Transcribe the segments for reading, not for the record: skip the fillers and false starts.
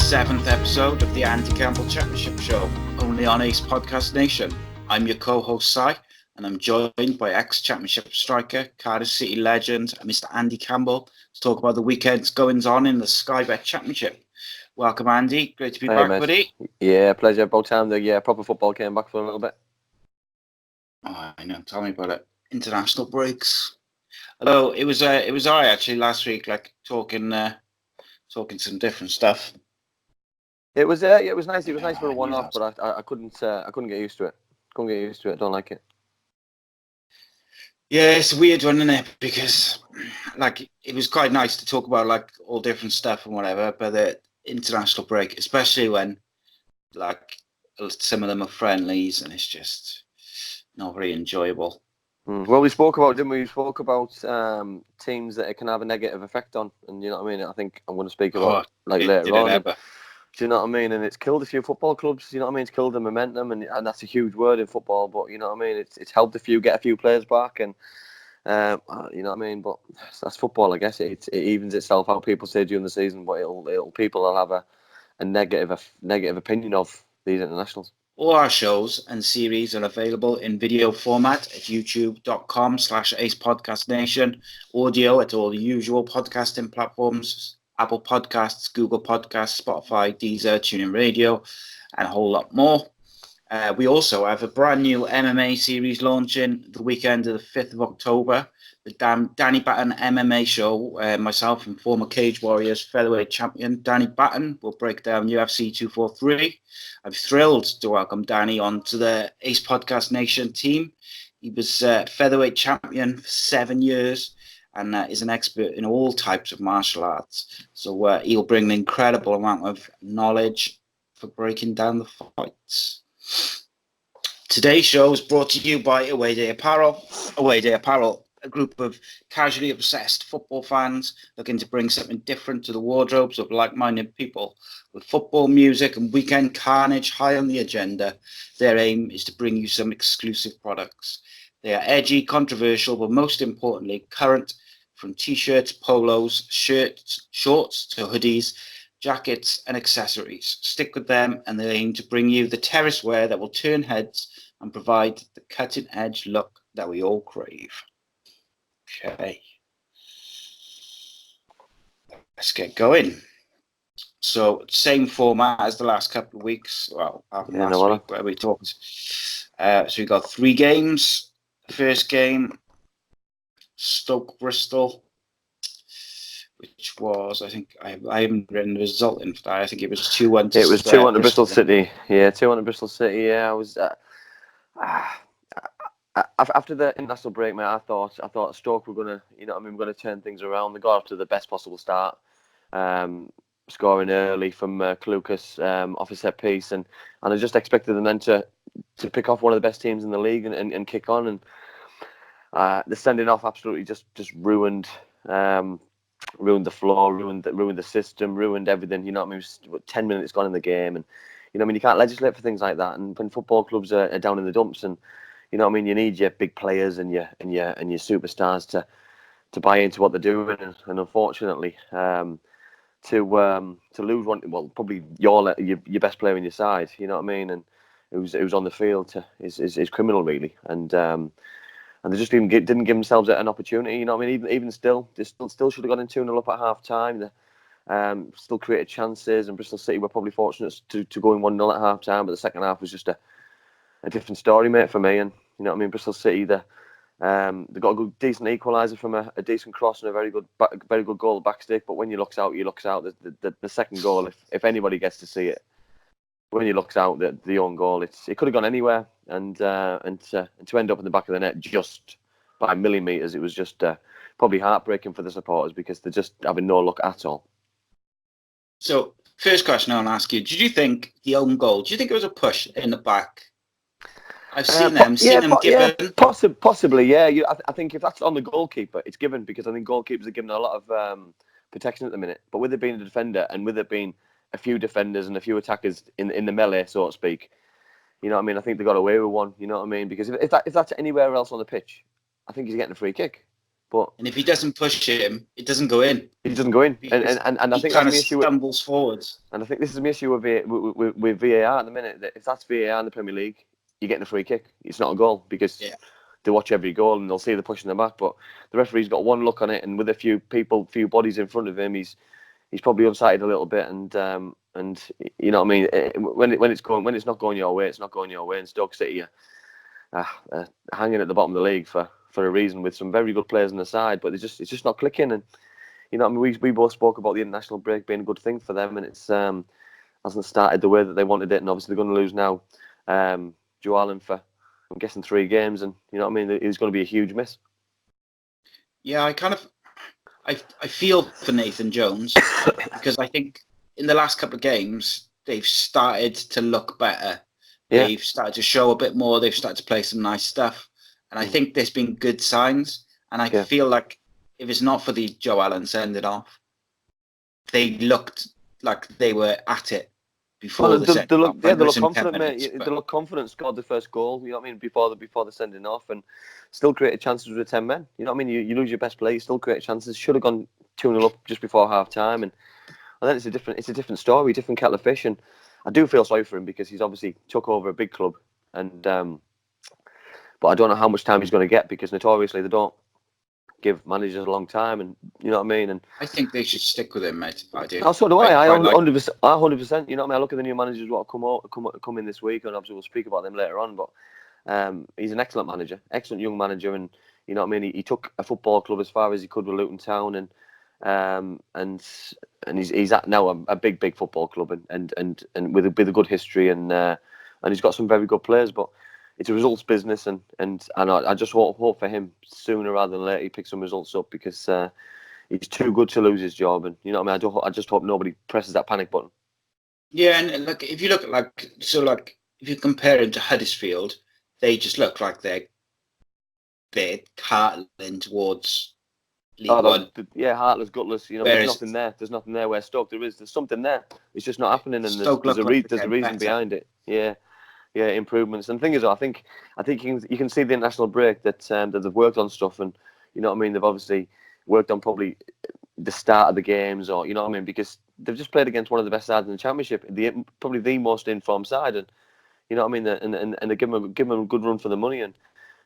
7th episode of the Campbell Championship Show, only on Ace Podcast Nation. I'm your co-host, Si, and I'm joined by ex-championship striker, Cardiff City legend, Mr. Andy Campbell, to talk about the weekend's goings-on in the Sky Bet Championship. Welcome, Andy. Great to be back, mate. Buddy. Yeah, pleasure. About time the proper football came back for a little bit. Oh, I know. Tell me about it. International breaks. Although it was I actually last week, like talking some different stuff. It was nice. It was nice for a one-off, but I couldn't get used to it. I don't like it. Yeah, it's a weird one, isn't it? Because like it was quite nice to talk about like all different stuff and whatever, but the international break, especially when like some of them are friendlies and it's just not very enjoyable. Well, we spoke about, didn't we? We spoke about teams that it can have a negative effect on, and you know what I mean. I think I'm going to speak about later on. Do you know what I mean? And it's killed a few football clubs. You know what I mean? It's killed the momentum, and that's a huge word in football. But you know what I mean? It's helped get a few players back, and you know what I mean. But that's football, I guess. It evens itself out. People say during the season, but people will have a negative opinion of these internationals. All our shows and series are available in video format at youtube.com/AcePodcastNation, audio at all the usual podcasting platforms, Apple Podcasts, Google Podcasts, Spotify, Deezer, TuneIn Radio, and a whole lot more. We also have a brand new MMA series launching the weekend of the 5th of October. The Danny Batten MMA show, myself and former Cage Warriors featherweight champion Danny Batten will break down UFC 243. I'm thrilled to welcome Danny onto the Ace Podcast Nation team. He was featherweight champion for 7 years and is an expert in all types of martial arts. So he'll bring an incredible amount of knowledge for breaking down the fights. Today's show is brought to you by Away Day Apparel. Away Day Apparel, a group of casually obsessed football fans looking to bring something different to the wardrobes of like-minded people. With football, music, and weekend carnage high on the agenda, their aim is to bring you some exclusive products. They are edgy, controversial, but most importantly, current, from t-shirts, polos, shirts, shorts to hoodies, jackets, and accessories. Stick with them, and they aim to bring you the terrace wear that will turn heads and provide the cutting-edge look that we all crave. Okay, let's get going. So, same format as the last couple of weeks. Well, last week where we talked. So we got 3 games. The first game, Stoke Bristol, which was, I think, I haven't written the result in for that. I think it was 2-1. It was 2-1 to Bristol City. Yeah, 2-1 to Bristol City. Yeah, I was. After the international break, mate, I thought Stoke were gonna, you know what I mean, gonna turn things around. They got off to the best possible start, scoring early from Klukas off a set piece, and I just expected them then to pick off one of the best teams in the league and kick on. And the sending off absolutely just ruined the floor, ruined the system, ruined everything. You know what I mean? It was 10 minutes gone in the game, and you know what I mean, you can't legislate for things like that. And when football clubs are down in the dumps, and you know what I mean, you need your big players and your superstars to buy into what they're doing. And unfortunately, to lose one, well, probably your best player in your side, you know what I mean, and it was on the field is criminal, really. And they just didn't give themselves an opportunity. You know what I mean? Even still, they still should have gone in 2-0 up at half time. They still created chances, and Bristol City were probably fortunate to go in 1-0 at half time. But the second half was just a different story, mate, for me. And you know what I mean? Bristol City, they got a good, decent equaliser from a decent cross and a very good goal at back stick. But when you looks out. The second goal, if anybody gets to see it, when you looks out, the own goal, it could have gone anywhere, and to end up in the back of the net just by millimetres, it was just probably heartbreaking for the supporters because they're just having no luck at all. So, first question I'll ask you: did you think the own goal? Do you think it was a push in the back? I've seen them given. Yeah, possibly, yeah. I think if that's on the goalkeeper, it's given, because I think goalkeepers are given a lot of protection at the minute. But with it being a defender, and with it being a few defenders and a few attackers in the melee, so to speak, you know what I mean, I think they got away with one. You know what I mean? Because if that's anywhere else on the pitch, I think he's getting a free kick. And if he doesn't push him, it doesn't go in. He doesn't go in, and I think that's the issue. Stumbles forwards, and I think this is my issue with VAR at the minute. That if that's VAR in the Premier League, you're getting a free kick. It's not a goal because they watch every goal and they'll see the pushing the back. But the referee's got one look on it, and with a few bodies in front of him, he's probably unsighted a little bit. And you know what I mean. When it's not going your way, it's not going your way. And Stoke City hanging at the bottom of the league for a reason, with some very good players on the side, but it's just not clicking. And you know, I mean, we both spoke about the international break being a good thing for them, and it's hasn't started the way that they wanted it, and obviously they're going to lose now. Joe Allen for, I'm guessing, 3 games, and you know what I mean, it's going to be a huge miss. Yeah, I feel for Nathan Jones because I think in the last couple of games they've started to look better. Yeah. They've started to show a bit more. They've started to play some nice stuff. And I think there's been good signs. And I feel like if it's not for the Joe Allen sending off, they looked like they were at it before they look confident, minutes, mate. They look confident, scored the first goal, you know what I mean, before the sending off, and still created chances with 10 men. You know what I mean? You lose your best player, you still create chances. Should have gone 2-0 up just before half time. And then it's a different story, different kettle of fish. And I do feel sorry for him because he's obviously took over a big club, and but I don't know how much time he's going to get, because notoriously they don't give managers a long time, and you know what I mean. And I think they should stick with him, mate. I do. Oh, so do I. 100%. You know what I mean. I look at the new managers what come in this week, and obviously we'll speak about them later on. But he's an excellent manager, excellent young manager, and you know what I mean. He took a football club as far as he could with Luton Town, and he's at now a big football club, and with a good history, and he's got some very good players, but it's a results business, and I just hope for him sooner rather than later he picks some results up, because he's too good to lose his job. And you know what I mean, I just hope nobody presses that panic button. Yeah, and look, if you look at if you compare him to Huddersfield, they just look like they're cartling towards League One. Heartless, gutless. You know, there's nothing there. There's nothing there where Stoke there's something there. It's just not happening, and there's a reason behind it. Yeah, improvements. And the thing is, I think you can see the international break that they've worked on stuff, and you know what I mean. They've obviously worked on probably the start of the games, or you know what I mean, because they've just played against one of the best sides in the Championship, probably the most informed side, and you know what I mean. And they give them a good run for the money, and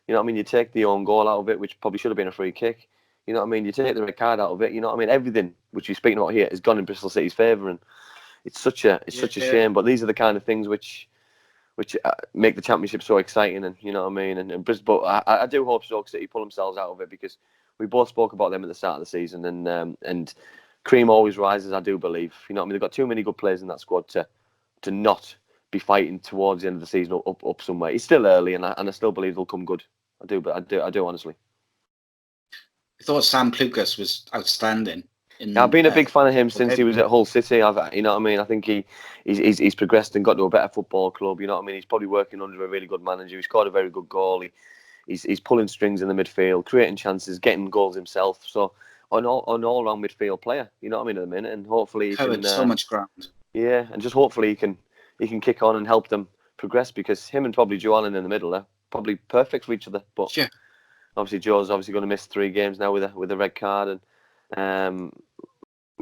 you know what I mean. You take the own goal out of it, which probably should have been a free kick. You know what I mean. You take the red card out of it. You know what I mean. Everything which you're speaking about here has gone in Bristol City's favour, and it's such a shame. But these are the kind of things which make the Championship so exciting, and you know what I mean. But I do hope Stoke City pull themselves out of it, because we both spoke about them at the start of the season, and cream always rises. I do believe, you know what I mean. They've got too many good players in that squad to not be fighting towards the end of the season up somewhere. It's still early, and I still believe they'll come good. I do honestly. I thought Sam Clucas was outstanding. I've been a big fan of him since he was at Hull City. You know what I mean. I think he's progressed and got to a better football club. You know what I mean. He's probably working under a really good manager. He scored a very good goal. He's pulling strings in the midfield, creating chances, getting goals himself. So an all-round midfield player. You know what I mean, at the minute, and hopefully he covered so much ground. Yeah, and just hopefully he can kick on and help them progress, because him and probably Joe Allen in the middle are probably perfect for each other. But obviously Joe's going to miss 3 games now with a red card, and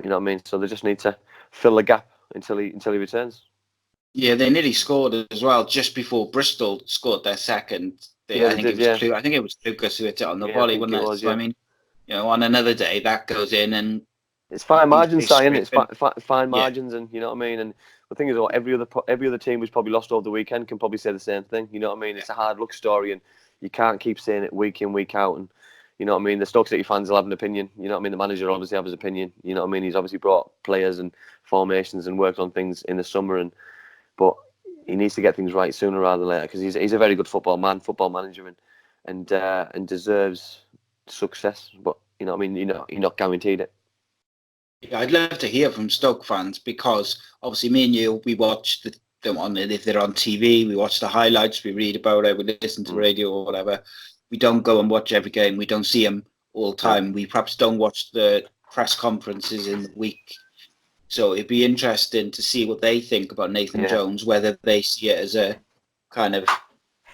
you know what I mean. So they just need to fill the gap until he returns. Yeah, they nearly scored as well just before Bristol scored their second. I think it was Lucas who hit it on the volley, wasn't it? So I mean, you know, on another day that goes in, and it's fine margins, Simon. It's fine margins, and you know what I mean. And the thing is, every other team who's probably lost over the weekend can probably say the same thing. You know what I mean? It's a hard luck story, and you can't keep saying it week in, week out. And you know what I mean? The Stoke City fans will have an opinion. You know what I mean? The manager will obviously have his opinion. You know what I mean? He's obviously brought players and formations and worked on things in the summer, but he needs to get things right sooner rather than later, because he's a very good football manager, and deserves success. But you know what I mean? You're not guaranteed it. Yeah, I'd love to hear from Stoke fans, because obviously me and you, we watch them if they're on TV, we watch the highlights, we read about it, we listen to radio or whatever. We don't go and watch every game. We don't see them all the time. We perhaps don't watch the press conferences in the week. So it'd be interesting to see what they think about Nathan Jones, whether they see it as a kind of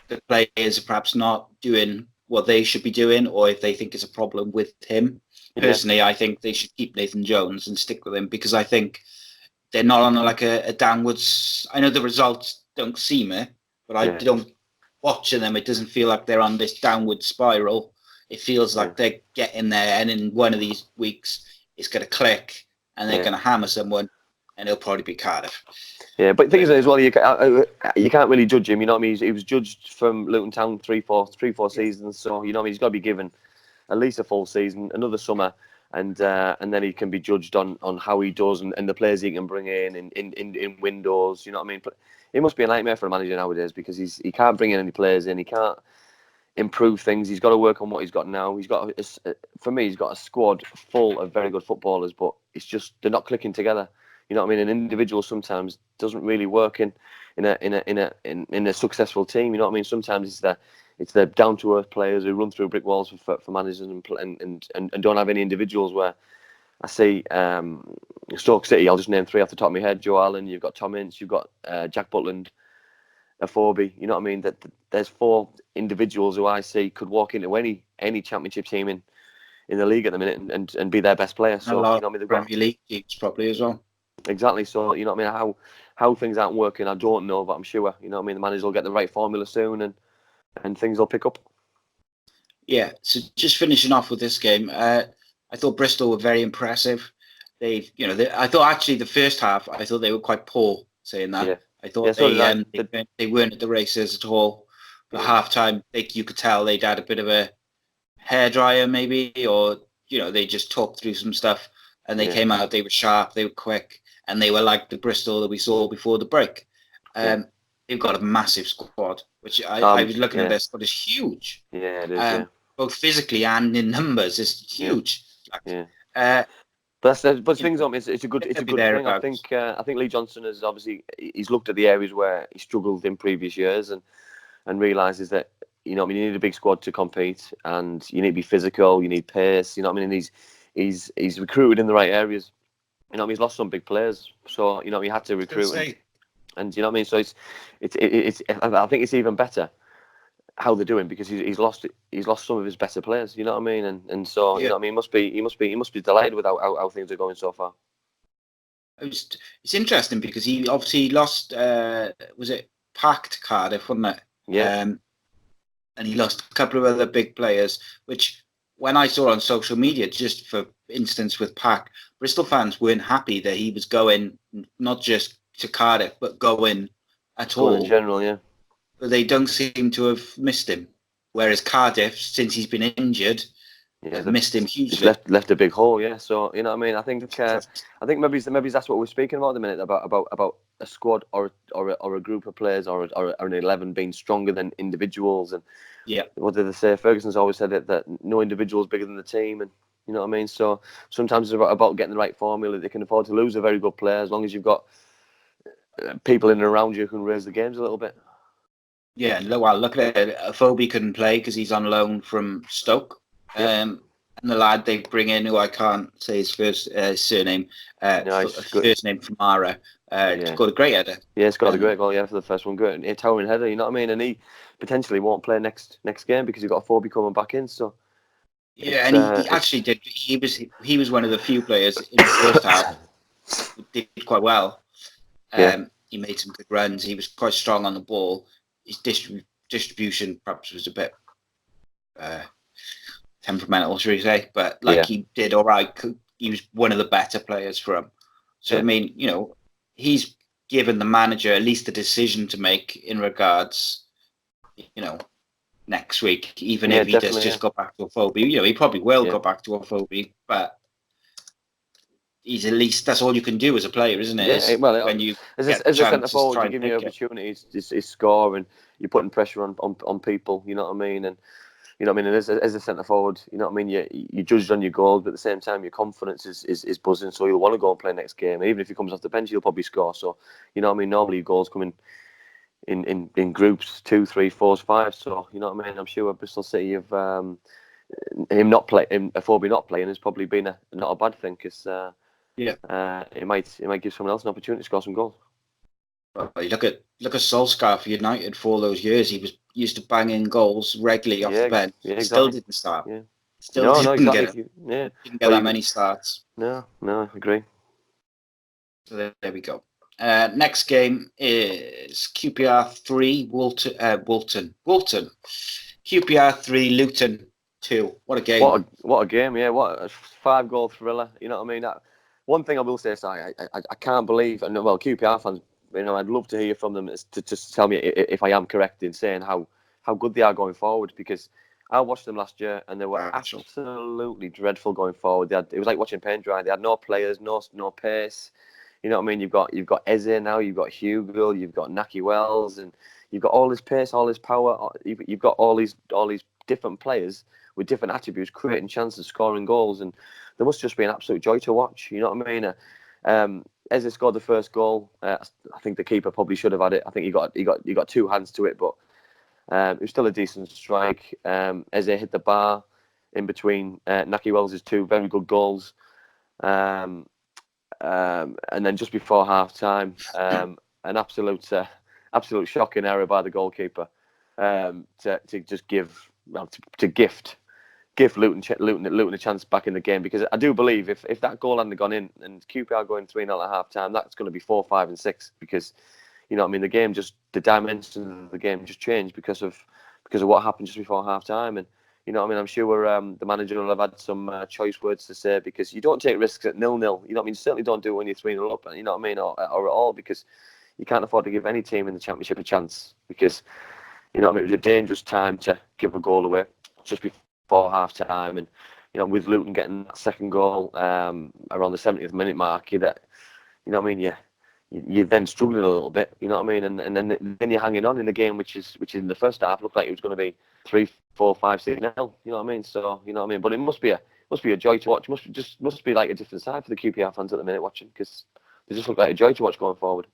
the players are perhaps not doing what they should be doing, or if they think it's a problem with him. Personally, I think they should keep Nathan Jones and stick with him, because I think they're not on like a downwards. I know the results don't seem it, but I don't watching them. It doesn't feel like they're on this downward spiral. It feels like they're getting there, and in one of these weeks, it's going to click, and they're going to hammer someone, and it'll probably be Cardiff. Yeah, but the thing is as well, you can't really judge him. You know what I mean? He was judged from Luton Town three, four seasons. So you know what I mean? He's got to be given at least a full season, another summer, and then he can be judged on how he does and the players he can bring in windows. You know what I mean? But it must be a nightmare for a manager nowadays, because he can't bring in any players in. He can't improve things. He's got to work on what he's got now. He's got he's got a squad full of very good footballers, but it's just they're not clicking together. You know what I mean? An individual sometimes doesn't really work in a successful team. You know what I mean? Sometimes it's the down to earth players who run through brick walls for managers and don't have any individuals. Where I see Stoke City, I'll just name three off the top of my head: Joe Allen, you've got Tom Ince, you've got Jack Butland, Afobe. You know what I mean? That there's four individuals who I see could walk into any championship team in the league at the minute and be their best player. So a lot you know what I mean? of Premier League teams probably as well. Exactly. So you know what I mean? How things aren't working, I don't know, but I'm sure you know what I mean. The managers will get the right formula soon, and things will pick up. Yeah. So just finishing off with this game, I thought Bristol were very impressive. I thought actually the first half, I thought they were quite poor. Saying that, I thought they weren't at the races at all. But half time, you could tell they'd had a bit of a hairdryer maybe, or they just talked through some stuff, and they came out. They were sharp, they were quick, and they were like the Bristol that we saw before the break. They've got a massive squad, which I was looking at. Their squad is huge. Yeah, it is. Both physically and in numbers, it's huge. But things on it's a good thing. I think Lee Johnson has obviously he's looked at the areas where he struggled in previous years and realizes that you need a big squad to compete, and you need to be physical, you need pace. You know what I mean? And he's recruited in the right areas. You know, he's lost some big players, so he had to recruit, and you know what I mean. So it's I think it's even better how they're doing, because he's lost some of his better players. You know what I mean? And so you know what I mean. He must be delighted with how things are going so far. It's interesting because he obviously lost. Was it Pack to Cardiff, wasn't it? Yeah. And he lost a couple of other big players, which when I saw on social media, just for instance with Pack, Bristol fans weren't happy that he was going not just to Cardiff, but going at all. In general, yeah. But they don't seem to have missed him. Whereas Cardiff, since he's been injured, have missed him hugely. Left a big hole, yeah. So you know what I mean. I think maybe that's what we're speaking about at the minute, about a squad or a group of players or an 11 being stronger than individuals. And what did they say? Ferguson's always said that no individual is bigger than the team, and you know what I mean. So sometimes it's about getting the right formula. They can afford to lose a very good player as long as you've got people in and around you who can raise the games a little bit. Yeah, well, look at it. Afobe couldn't play because he's on loan from Stoke. And the lad they bring in, who I can't say his first surname, first name Famara, got a great header. Yeah, it's got a great goal, for the first one. Great, a towering header, you know what I mean? And he potentially won't play next game because he's got Afobe coming back in. So and he actually did. He was one of the few players in the first half who did quite well. He made some good runs. He was quite strong on the ball. His distribution perhaps was a bit temperamental, should we say? But he did all right. He was one of the better players for him. So I mean, he's given the manager at least a decision to make in regards, next week. Even if he does just go back to Afobe, he probably will go back to Afobe, but he's at least, that's all you can do as a player, isn't it? When you as a centre forward, you give you opportunities to score, and you're putting pressure on people. You know what I mean? And you know what I mean. And as a centre forward, you know what I mean. You judged on your goals, but at the same time, your confidence is buzzing. So you'll want to go and play next game. And even if he comes off the bench, he'll probably score. So you know what I mean. Normally, goals come in groups, 2, 3, 4, 5. So you know what I mean. I'm sure Bristol City have Afobe not playing has probably been not a bad thing, because. It might give someone else an opportunity to score some goals. Well, look at Solskjaer for United for all those years. He used to bang in goals regularly off the bench. Yeah, Still exactly. didn't start. Yeah. Still didn't Exactly. get it. Yeah. Didn't get that many starts. No, I agree. So there we go. Next game is QPR 3, Walton. QPR 3, Luton 2. What a game. What a game, yeah. What a 5-goal thriller. You know what I mean? One thing I will say, Si, I can't believe, and well, QPR fans, I'd love to hear from them to just tell me if I am correct in saying how good they are going forward, because I watched them last year and they were absolutely dreadful going forward. It was like watching paint dry. They had no players, no pace. You know what I mean? You've got Eze now, you've got Hugo, you've got Naki Wells, and you've got all his pace, all his power. You've got all these different players with different attributes, creating chances, scoring goals, and there must just be an absolute joy to watch. You know what I mean? Eze scored the first goal. I think the keeper probably should have had it. I think he got two hands to it, but it was still a decent strike. Eze hit the bar in between Naki Wells' two very good goals. And then just before half time, an absolute shocking error by the goalkeeper to just gift Luton a chance back in the game, because I do believe if that goal hadn't gone in and QPR going 3-0 at half time, that's going to be 4, 5, and 6, because you know what I mean, the dimensions of the game just changed because of what happened just before half time. And you know what I mean, I'm sure the manager will have had some choice words to say, because you don't take risks at 0-0. You know what I mean, you certainly don't do it when you're 3-0 up, you know what I mean, or at all, because you can't afford to give any team in the Championship a chance, because you know what I mean, it was a dangerous time to give a goal away just before half time. And you know, with Luton getting that second goal around the 70th minute mark, you know what I mean, you're then struggling a little bit, you know what I mean, and then you're hanging on in the game, which is in the first half looked like it was going to be 3, 4, 5, 6-0, you know what I mean. So you know what I mean, but it must be a joy to watch. Must be like a different side for the QPR fans at the minute watching, because they just look like a joy to watch going forward.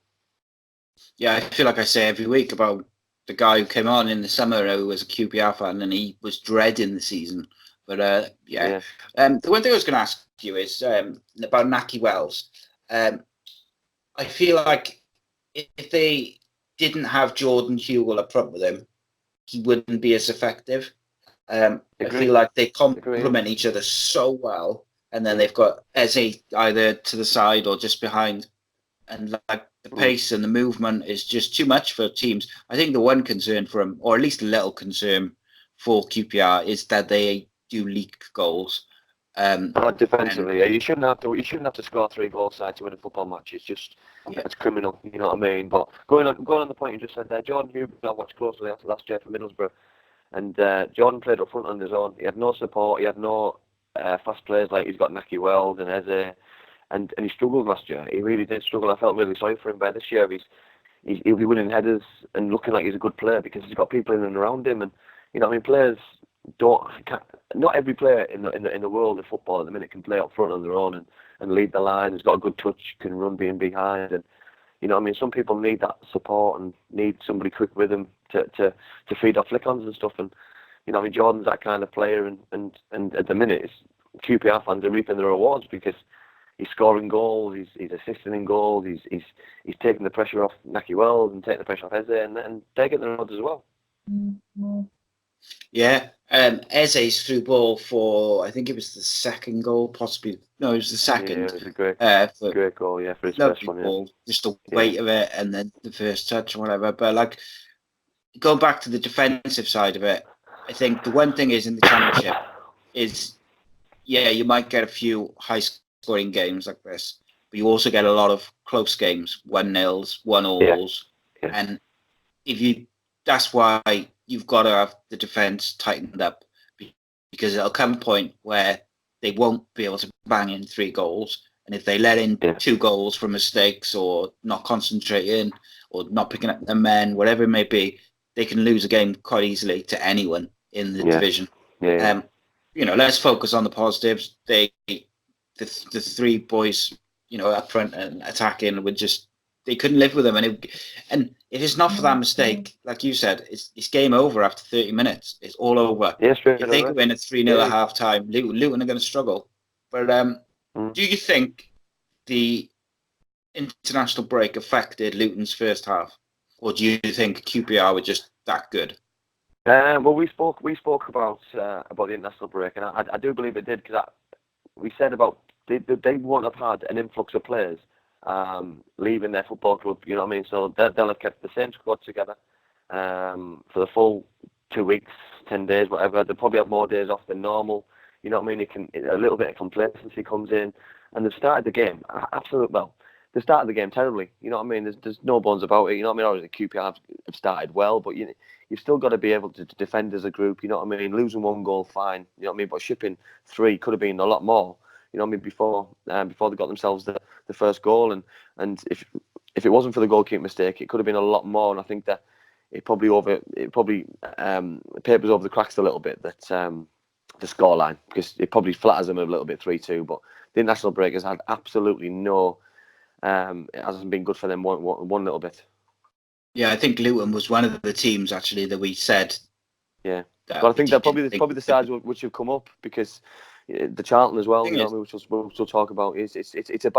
Yeah, I feel like I say every week about the guy who came on in the summer who was a QPR fan and he was dreading the season. But the one thing I was going to ask you is about Naki Wells. I feel like if they didn't have Jordan Hugill up front with him, he wouldn't be as effective. I feel like they complement each other so well, and then they've got Eze either to the side or just behind, and like the pace and the movement is just too much for teams. I think the one concern for them, or at least a little concern for QPR, is that they do leak goals. Defensively, you shouldn't have to score 3 goals side to win a football match. It's criminal, you know what I mean. But going on the point you just said there, Jordan Hugill I watched closely last year for Middlesbrough, and Jordan played up front on his own. He had no support. He had no fast players like he's got Naki Wells and Eze, and he struggled last year. He really did struggle. I felt really sorry for him. But this year he'll be winning headers and looking like he's a good player, because he's got people in and around him. And you know what I mean, players not every player in the world of football at the minute can play up front on their own and lead the line. Has got a good touch, can run being behind, and you know what I mean, some people need that support and need somebody quick with them to feed off flick-ons and stuff. And you know what I mean, Jordan's that kind of player, and at the minute QPR fans are reaping the rewards, because he's scoring goals, he's assisting in goals, he's taking the pressure off Naki Wells and taking the pressure off Eze, and they're getting the rewards as well. Mm-hmm. Yeah, Eze's through ball for, I think it was the second goal, possibly. No, it was the second. Yeah, it was a great goal, for his first one. Ball, just the weight of it, and then the first touch, or whatever. But like, going back to the defensive side of it, I think the one thing is in the Championship is, you might get a few high-scoring games like this, but you also get a lot of close games, 1-0s, 1-alls, and that's why you've got to have the defence tightened up, because it'll come a point where they won't be able to bang in 3 goals. And if they let in 2 goals from mistakes or not concentrating or not picking up their men, whatever it may be, they can lose a game quite easily to anyone in the division. Let's focus on the positives. The 3 boys, up front and attacking would just, they couldn't live with them. And if it's not for that mistake, like you said, it's game over after 30 minutes. It's all over. If they go in at 3-0 at half time, Luton are going to struggle. But do you think the international break affected Luton's first half? Or do you think QPR were just that good? Well, we spoke about the international break, and I do believe it did, because we said about they won't have had an influx of players leaving their football club. You know what I mean? So they'll have kept the same squad together for the full 2 weeks, 10 days, whatever. They'll probably have more days off than normal. You know what I mean? A little bit of complacency comes in, and they've started the game absolutely well. They started the game terribly. You know what I mean? There's no bones about it. You know what I mean? Obviously, QPR have started well, but you've still got to be able to defend as a group. You know what I mean? Losing one goal, fine. You know what I mean? But shipping three could have been a lot more. You know what I mean? Before they got themselves the first goal, and if it wasn't for the goalkeeper mistake, it could have been a lot more. And I think that it probably papers over the cracks a little bit that the scoreline, because it probably flatters them a little bit 3-2. But the international break has had absolutely no. It hasn't been good for them one little bit. Yeah, I think Luton was one of the teams actually that we said. Yeah, but I think that probably the sides which have come up, because the Charlton as well, you know, which we'll talk about, is it's a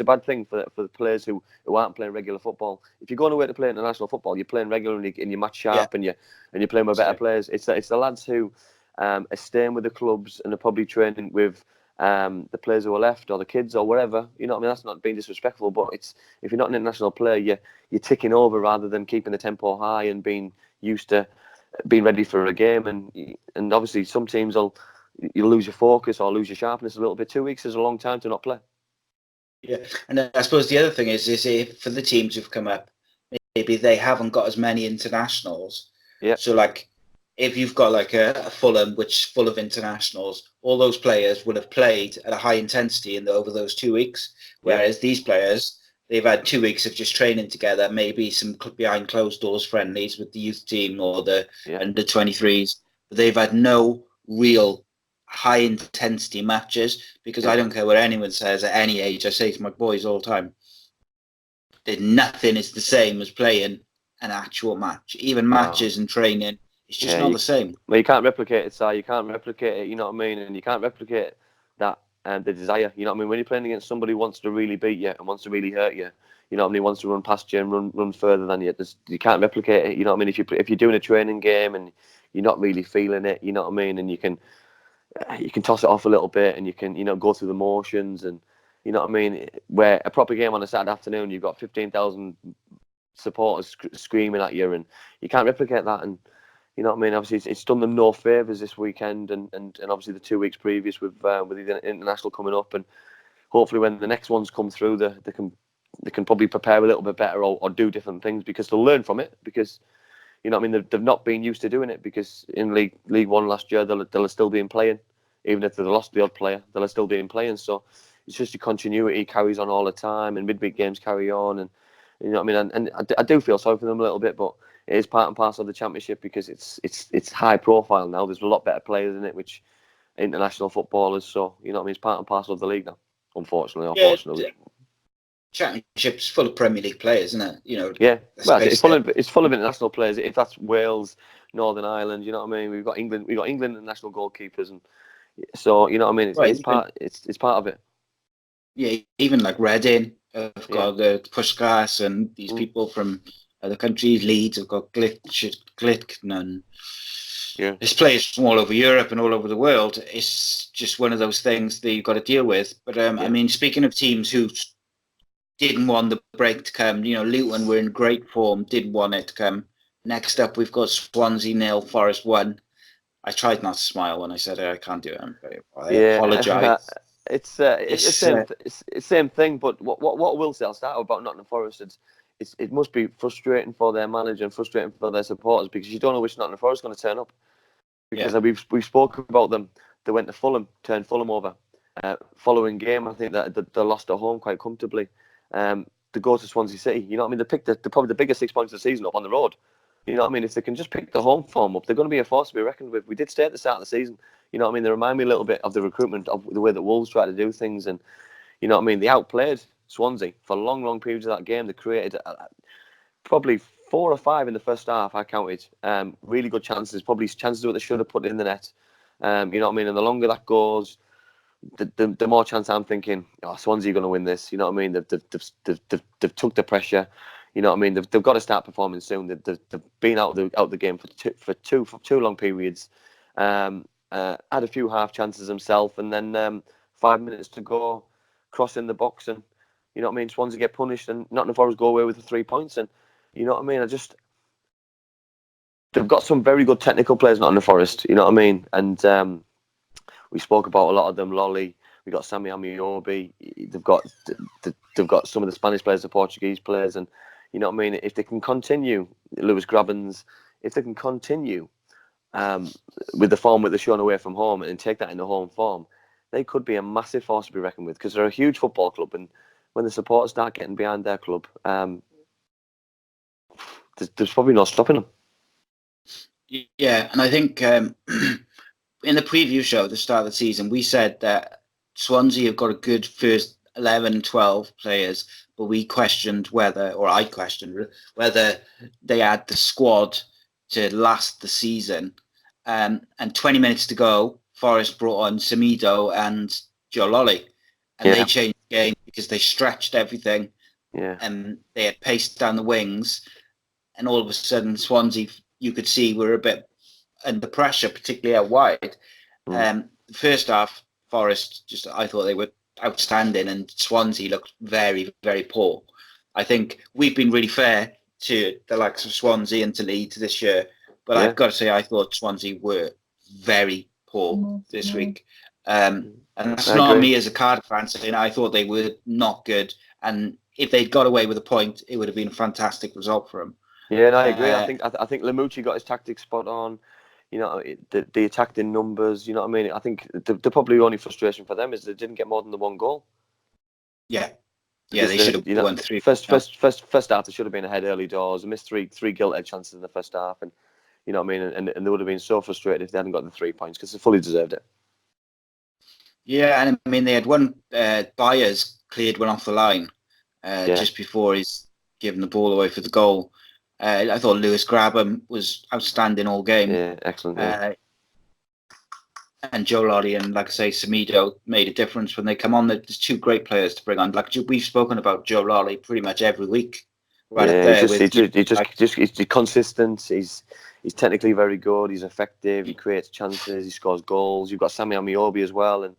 bad thing for the players who aren't playing regular football. If you're going away to play international football, you're playing regularly and you're match sharp, and you're playing with better players. It's the lads who are staying with the clubs and are probably training with the players who are left, or the kids, or whatever. You know what I mean? That's not being disrespectful, but if you're not an international player, you're ticking over rather than keeping the tempo high and being used to being ready for a game. And obviously some teams you'll lose your focus or lose your sharpness a little bit. 2 weeks is a long time to not play. Yeah, and I suppose the other thing is if for the teams who've come up, maybe they haven't got as many internationals. Yeah. So like, if you've got like a Fulham which is full of internationals, all those players will have played at a high intensity over those 2 weeks. Whereas these players, they've had 2 weeks of just training together, maybe some behind closed doors friendlies with the youth team or the under 23s. But they've had no real high intensity matches, because I don't care what anyone says at any age. I say to my boys all the time, that nothing is the same as playing an actual match. Even matches and training, it's just not the same. Well, you can't replicate it, Si. You can't replicate it, you know what I mean? And you can't replicate that the desire, you know what I mean? When you're playing against somebody who wants to really beat you and wants to really hurt you, you know what I mean? Wants to run past you and run further than you. You can't replicate it, you know what I mean? If you're doing a training game and you're not really feeling it, you know what I mean? And you can toss it off a little bit, and you can, you know, go through the motions, and you know what I mean, where a proper game on a Saturday afternoon, you've got 15,000 supporters screaming at you, and you can't replicate that. And you know what I mean, obviously it's done them no favours this weekend, and obviously the 2 weeks previous with the international coming up, and hopefully when the next ones come through, they can probably prepare a little bit better, or do different things, because they'll learn from it, because you know what I mean, they've not been used to doing it, because in League One last year, they'll have still been playing. Even if they've lost the odd player, they'll have still been playing. So it's just your continuity carries on all the time, and midweek games carry on. And you know what I mean? And I do feel sorry for them a little bit, but it is part and parcel of the Championship, because it's high profile now. There's a lot better players in it, which international footballers. So, you know what I mean? It's part and parcel of the league now, unfortunately or fortunately. Championship's full of Premier League players, isn't it? You know. Yeah, well, it's full of international players. If that's Wales, Northern Ireland, you know what I mean. We've got England international goalkeepers, and so you know what I mean. It's part of it. Yeah, even like Reading have got the Puskás and these people from other countries. Leeds have got Glick, and there's players from all over Europe and all over the world. It's just one of those things that you've got to deal with. But I mean, speaking of teams who didn't want the break to come, you know, Luton were in great form, didn't want it to come. Next up, we've got Swansea 0, Forest 1. I tried not to smile when I said it. I can't do it. I apologise. It's the same thing. But what I will say, I'll start about Nottingham Forest. It must be frustrating for their manager and frustrating for their supporters, because you don't know which Nottingham Forest is going to turn up. Because we've spoken about them. They went to Fulham, turned Fulham over. Following game, I think that they lost at home quite comfortably. To go to Swansea City, you know what I mean? They picked probably the biggest 6 points of the season up on the road. You know what I mean? If they can just pick the home form up, they're going to be a force to be reckoned with. We did stay at the start of the season. You know what I mean? They remind me a little bit of the recruitment, of the way that Wolves try to do things. And, you know what I mean? They outplayed Swansea for long periods of that game. They created probably 4 or 5 in the first half, I counted. Really good chances, probably chances that they should have put in the net. You know what I mean? And the longer that goes, the more chance I'm thinking, Swansea are going to win this. You know what I mean? They've took the pressure. You know what I mean? They've got to start performing soon. They've been out of the game for two long periods. Had a few half chances himself, and then 5 minutes to go, cross in the box, and you know what I mean. Swansea get punished, and Nottingham Forest go away with the 3 points, and you know what I mean. They've got some very good technical players, Nottingham Forest. You know what I mean, and we spoke about a lot of them. Lolly, we got Sammy Amiobi. They've got some of the Spanish players, the Portuguese players, and you know what I mean. If they can continue, Lewis Grabbins, if they can continue with the form that they're showing away from home and take that into home form, they could be a massive force to be reckoned with, because they're a huge football club, and when the supporters start getting behind their club, there's probably no stopping them. Yeah, and I think in the preview show at the start of the season, we said that Swansea have got a good first 11, 12 players, but I questioned whether they had the squad to last the season. And 20 minutes to go, Forest brought on Semedo and Joe Lolly, and they changed the game because they stretched everything, and they had pace down the wings, and all of a sudden Swansea, you could see, were a bit under pressure, particularly out wide. The first half, Forest, I thought they were outstanding, and Swansea looked very, very poor. I think we've been really fair to the likes of Swansea and to Leeds this year, but I've got to say, I thought Swansea were very poor this week. And that's not me as a Cardiff fan saying I thought they were not good. And if they'd got away with a point, it would have been a fantastic result for them. Yeah, and I agree. I think Lamucci got his tactics spot on. You know, they attacked in numbers. You know what I mean? I think the probably only frustration for them is they didn't get more than the one goal. Yeah, they should have won 3. First half, they should have been ahead early doors. They missed three gilt-edged chances in the first half, and you know what I mean. And they would have been so frustrated if they hadn't got the 3 points, because they fully deserved it. Yeah, and I mean they had one. Byers cleared one off the line just before he's given the ball away for the goal. I thought Lewis Grabham was outstanding all game. Yeah, excellent. Yeah. And Joe Lolly and, like I say, Semedo made a difference when they come on. There's 2 great players to bring on. Like we've spoken about Joe Lolly pretty much every week. Right up there. He's consistent. He's technically very good. He's effective. He creates chances. He scores goals. You've got Sammy Amiobi as well, and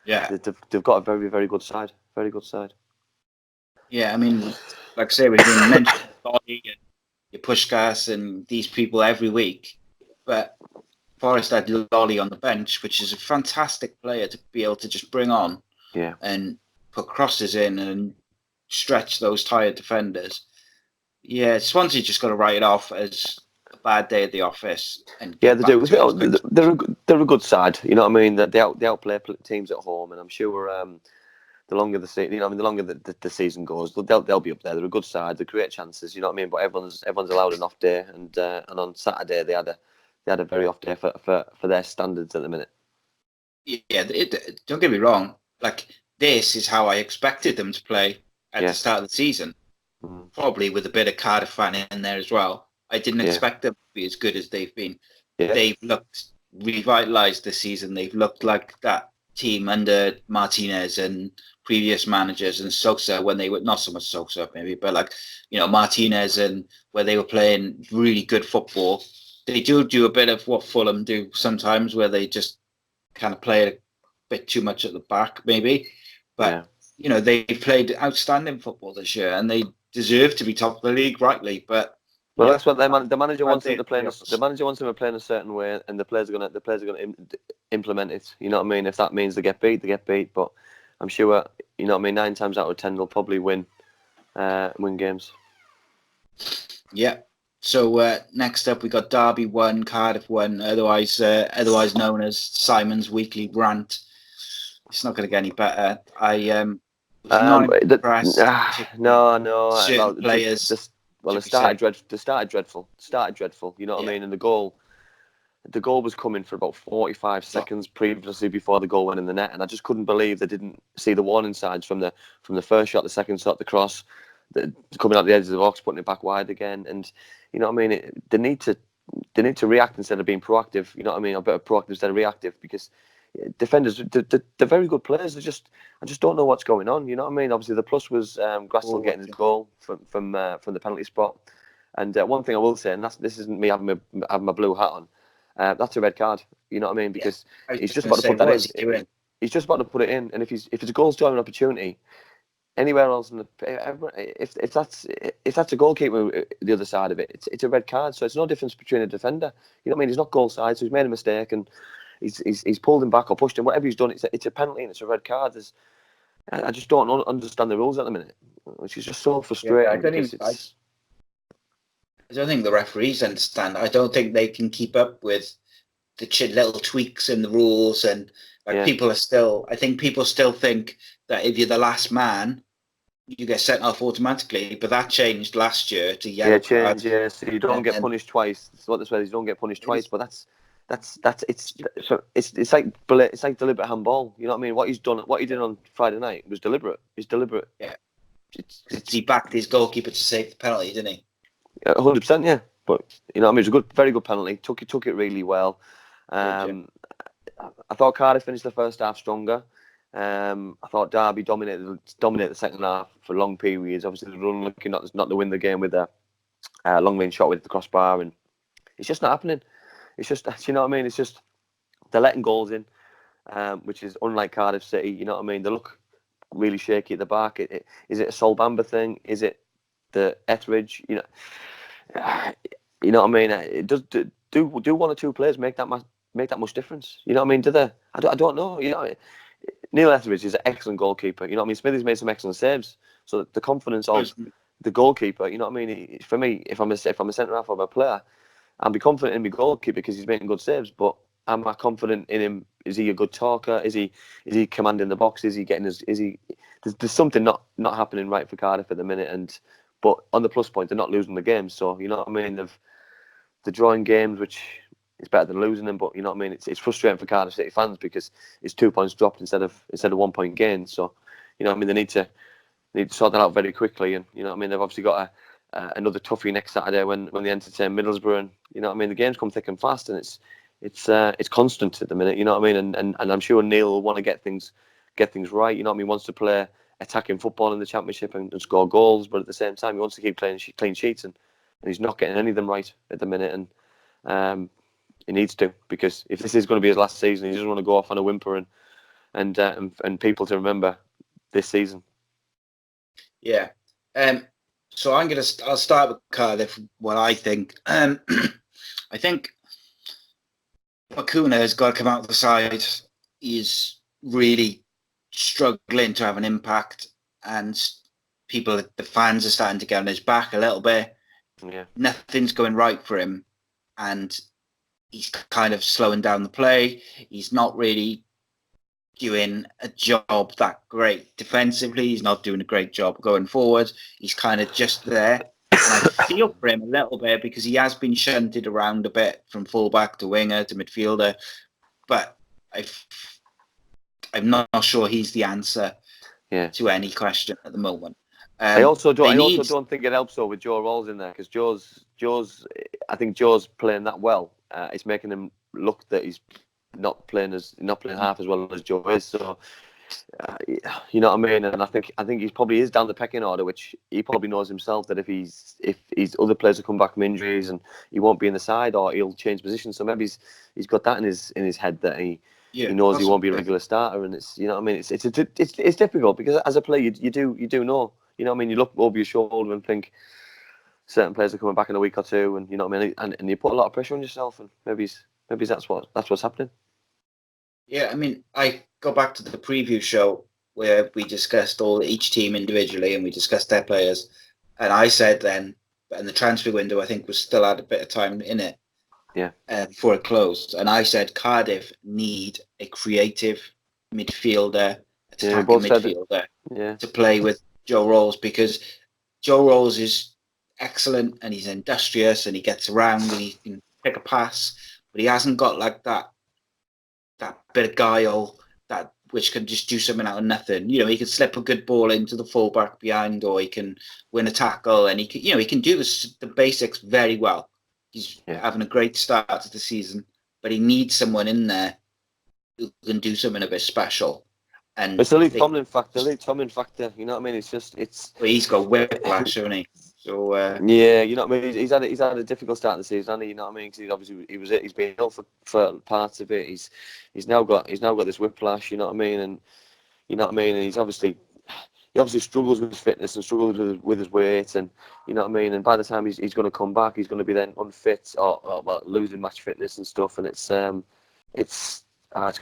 they've got a very, very good side. Very good side. Yeah, I mean, like I say, we've been mentioning Lolly and your Pushkas and these people every week, but Forest had Lolly on the bench, which is a fantastic player to be able to just bring on and put crosses in and stretch those tired defenders. Yeah, Swansea just got to write it off as a bad day at the office. And they do. They're a good side. You know what I mean? That they outplay teams at home, and I'm sure the longer the season, the longer the season goes, they'll be up there. They're a good side. They create chances. You know what I mean? But everyone's allowed an off day, and on Saturday they had a very off day for their standards at the minute. Yeah, don't get me wrong. Like, this is how I expected them to play at the start of the season. Probably with a bit of Cardiff fan in there as well. I didn't expect them to be as good as they've been. Yeah. They've looked revitalised this season. They've looked like that team under Martinez and previous managers and Sosa, when they were, not so much Sosa maybe, but like, Martinez, and where they were playing really good football. They do a bit of what Fulham do sometimes, where they just kind of play a bit too much at the back maybe. But, they played outstanding football this year, and they deserve to be top of the league, rightly. But that's what the manager wants them to play. The manager wants them to play in a certain way, and the players are going to implement it. You know what I mean? If that means they get beat, they get beat. But I'm sure, 9 times out of 10 they'll probably win games. Yeah. So next up, we got Derby 1, Cardiff 1, otherwise known as Simon's Weekly Rant. It's not going to get any better. Not impressed. No. Certain players. They started dreadful. You know what I mean? And the goal was coming for about 45 seconds previously before the goal went in the net, and I just couldn't believe they didn't see the warning signs from the first shot, the second shot, the cross, coming out the edge of the box, putting it back wide again. And you know what I mean? They need to react instead of being proactive. You know what I mean? A bit of proactive instead of reactive, because defenders, they're very good players. I just don't know what's going on. You know what I mean? Obviously, the plus was Grassel getting his goal from the penalty spot. And one thing I will say, and this isn't me having my blue hat on, that's a red card. You know what I mean? Because he's just about to put that in. He's just about to put it in, and if it's a goal scoring opportunity, anywhere else if that's a goalkeeper, the other side of it, it's a red card. So it's no difference between a defender. You know what I mean? He's not goal side, so he's made a mistake and he's pulled him back or pushed him. Whatever he's done, it's a penalty and it's a red card. I just don't understand the rules at the minute, which is just so frustrating. I don't think the referees understand. I don't think they can keep up with the little tweaks in the rules, and people still think that if you're the last man, you get sent off automatically. But that changed last year to yellow card. Yeah, so you don't get punished twice. That's what they say. You don't get punished twice. But it's like deliberate handball. You know what I mean? What he did on Friday night was deliberate. It's deliberate. Yeah. He backed his goalkeeper to save the penalty, didn't he? 100%, yeah. But you know what I mean? It was a very good penalty. Took it really well. I thought Cardiff finished the first half stronger. I thought Derby dominated the second half for long periods. Obviously, they were unlucky not to win the game with a long range shot with the crossbar, and it's just not happening. It's just, you know what I mean? It's just they're letting goals in, which is unlike Cardiff City. You know what I mean? They look really shaky at the back. Is it a Sol Bamba thing? Is it the Etheridge? You know what I mean? It does do one or two players make that much difference? You know what I mean? Do they? I don't know. You know, Neil Etheridge is an excellent goalkeeper. You know what I mean? Smithy's made some excellent saves. So the confidence of the goalkeeper, you know what I mean? For me, if I'm a centre half of a player, I'll be confident in my goalkeeper because he's making good saves. But am I confident in him? Is he a good talker? Is he commanding the box? Is he getting his? There's something not happening right for Cardiff at the minute. But on the plus point, they're not losing the games. So you know what I mean? They're drawing games, which is better than losing them. But you know what I mean? It's frustrating for Cardiff City fans because it's 2 points dropped instead of 1 point gain. So you know what I mean? They need to sort that out very quickly. And you know what I mean? They've obviously got another toughie next Saturday when they entertain Middlesbrough. And you know what I mean? The games come thick and fast, and it's constant at the minute. You know what I mean? And I'm sure Neil will want to get things right. You know what I mean? He wants to play attacking football in the Championship and score goals, but at the same time he wants to keep playing clean sheets, and he's not getting any of them right at the minute. And he needs to, because if this is going to be his last season, he doesn't want to go off on a whimper and people to remember this season. Yeah. So I'll start with Cardiff. What I think. I think Bakuna has got to come out of the side. He's really struggling to have an impact, and the fans are starting to get on his back a little bit. Yeah. Nothing's going right for him, and he's kind of slowing down the play. He's not really doing a job that great defensively. He's not doing a great job going forward. He's kind of just there. And I feel for him a little bit because he has been shunted around a bit from fullback to winger to midfielder, but I'm not sure he's the answer to any question at the moment. I also don't think it helps though with Joe Rawls in there, because I think Joe's playing that well. It's making him look that he's not playing half as well as Joe is. So you know what I mean. And I think he probably is down the pecking order, which he probably knows himself, that if he's other players will come back from injuries and he won't be in the side, or he'll change position. So maybe he's got that in his head that he knows he won't be a regular starter, and it's, you know what I mean. It's difficult because as a player you do know, you know what I mean. You look over your shoulder and think certain players are coming back in a week or two, and you know what I mean. And you put a lot of pressure on yourself, and maybe that's what's happening. Yeah, I mean, I go back to the preview show where we discussed each team individually and we discussed their players, and I said then, and the transfer window I think was still had a bit of time in it. Yeah. Before it closed, and I said Cardiff need a creative midfielder, attacking midfielder, to play with Joe Rawls, because Joe Rawls is excellent and he's industrious and he gets around and he can pick a pass, but he hasn't got like that bit of guile which can just do something out of nothing. You know, he can slip a good ball into the fullback behind, or he can win a tackle, and he can do the basics very well. He's having a great start to the season, but he needs someone in there who can do something a bit special. And it's the Lee Tomlin factor. You know what I mean? Well, he's got whiplash, hasn't he? So yeah, you know what I mean. He's had a difficult start to the season, hasn't he? You know what I mean? Because he's been ill for parts of it. He's now got this whiplash. You know what I mean? And you know what I mean. And he obviously struggles with his fitness and struggles with his weight, and you know what I mean. And by the time he's going to come back, he's going to be then unfit or losing match fitness and stuff. And it's going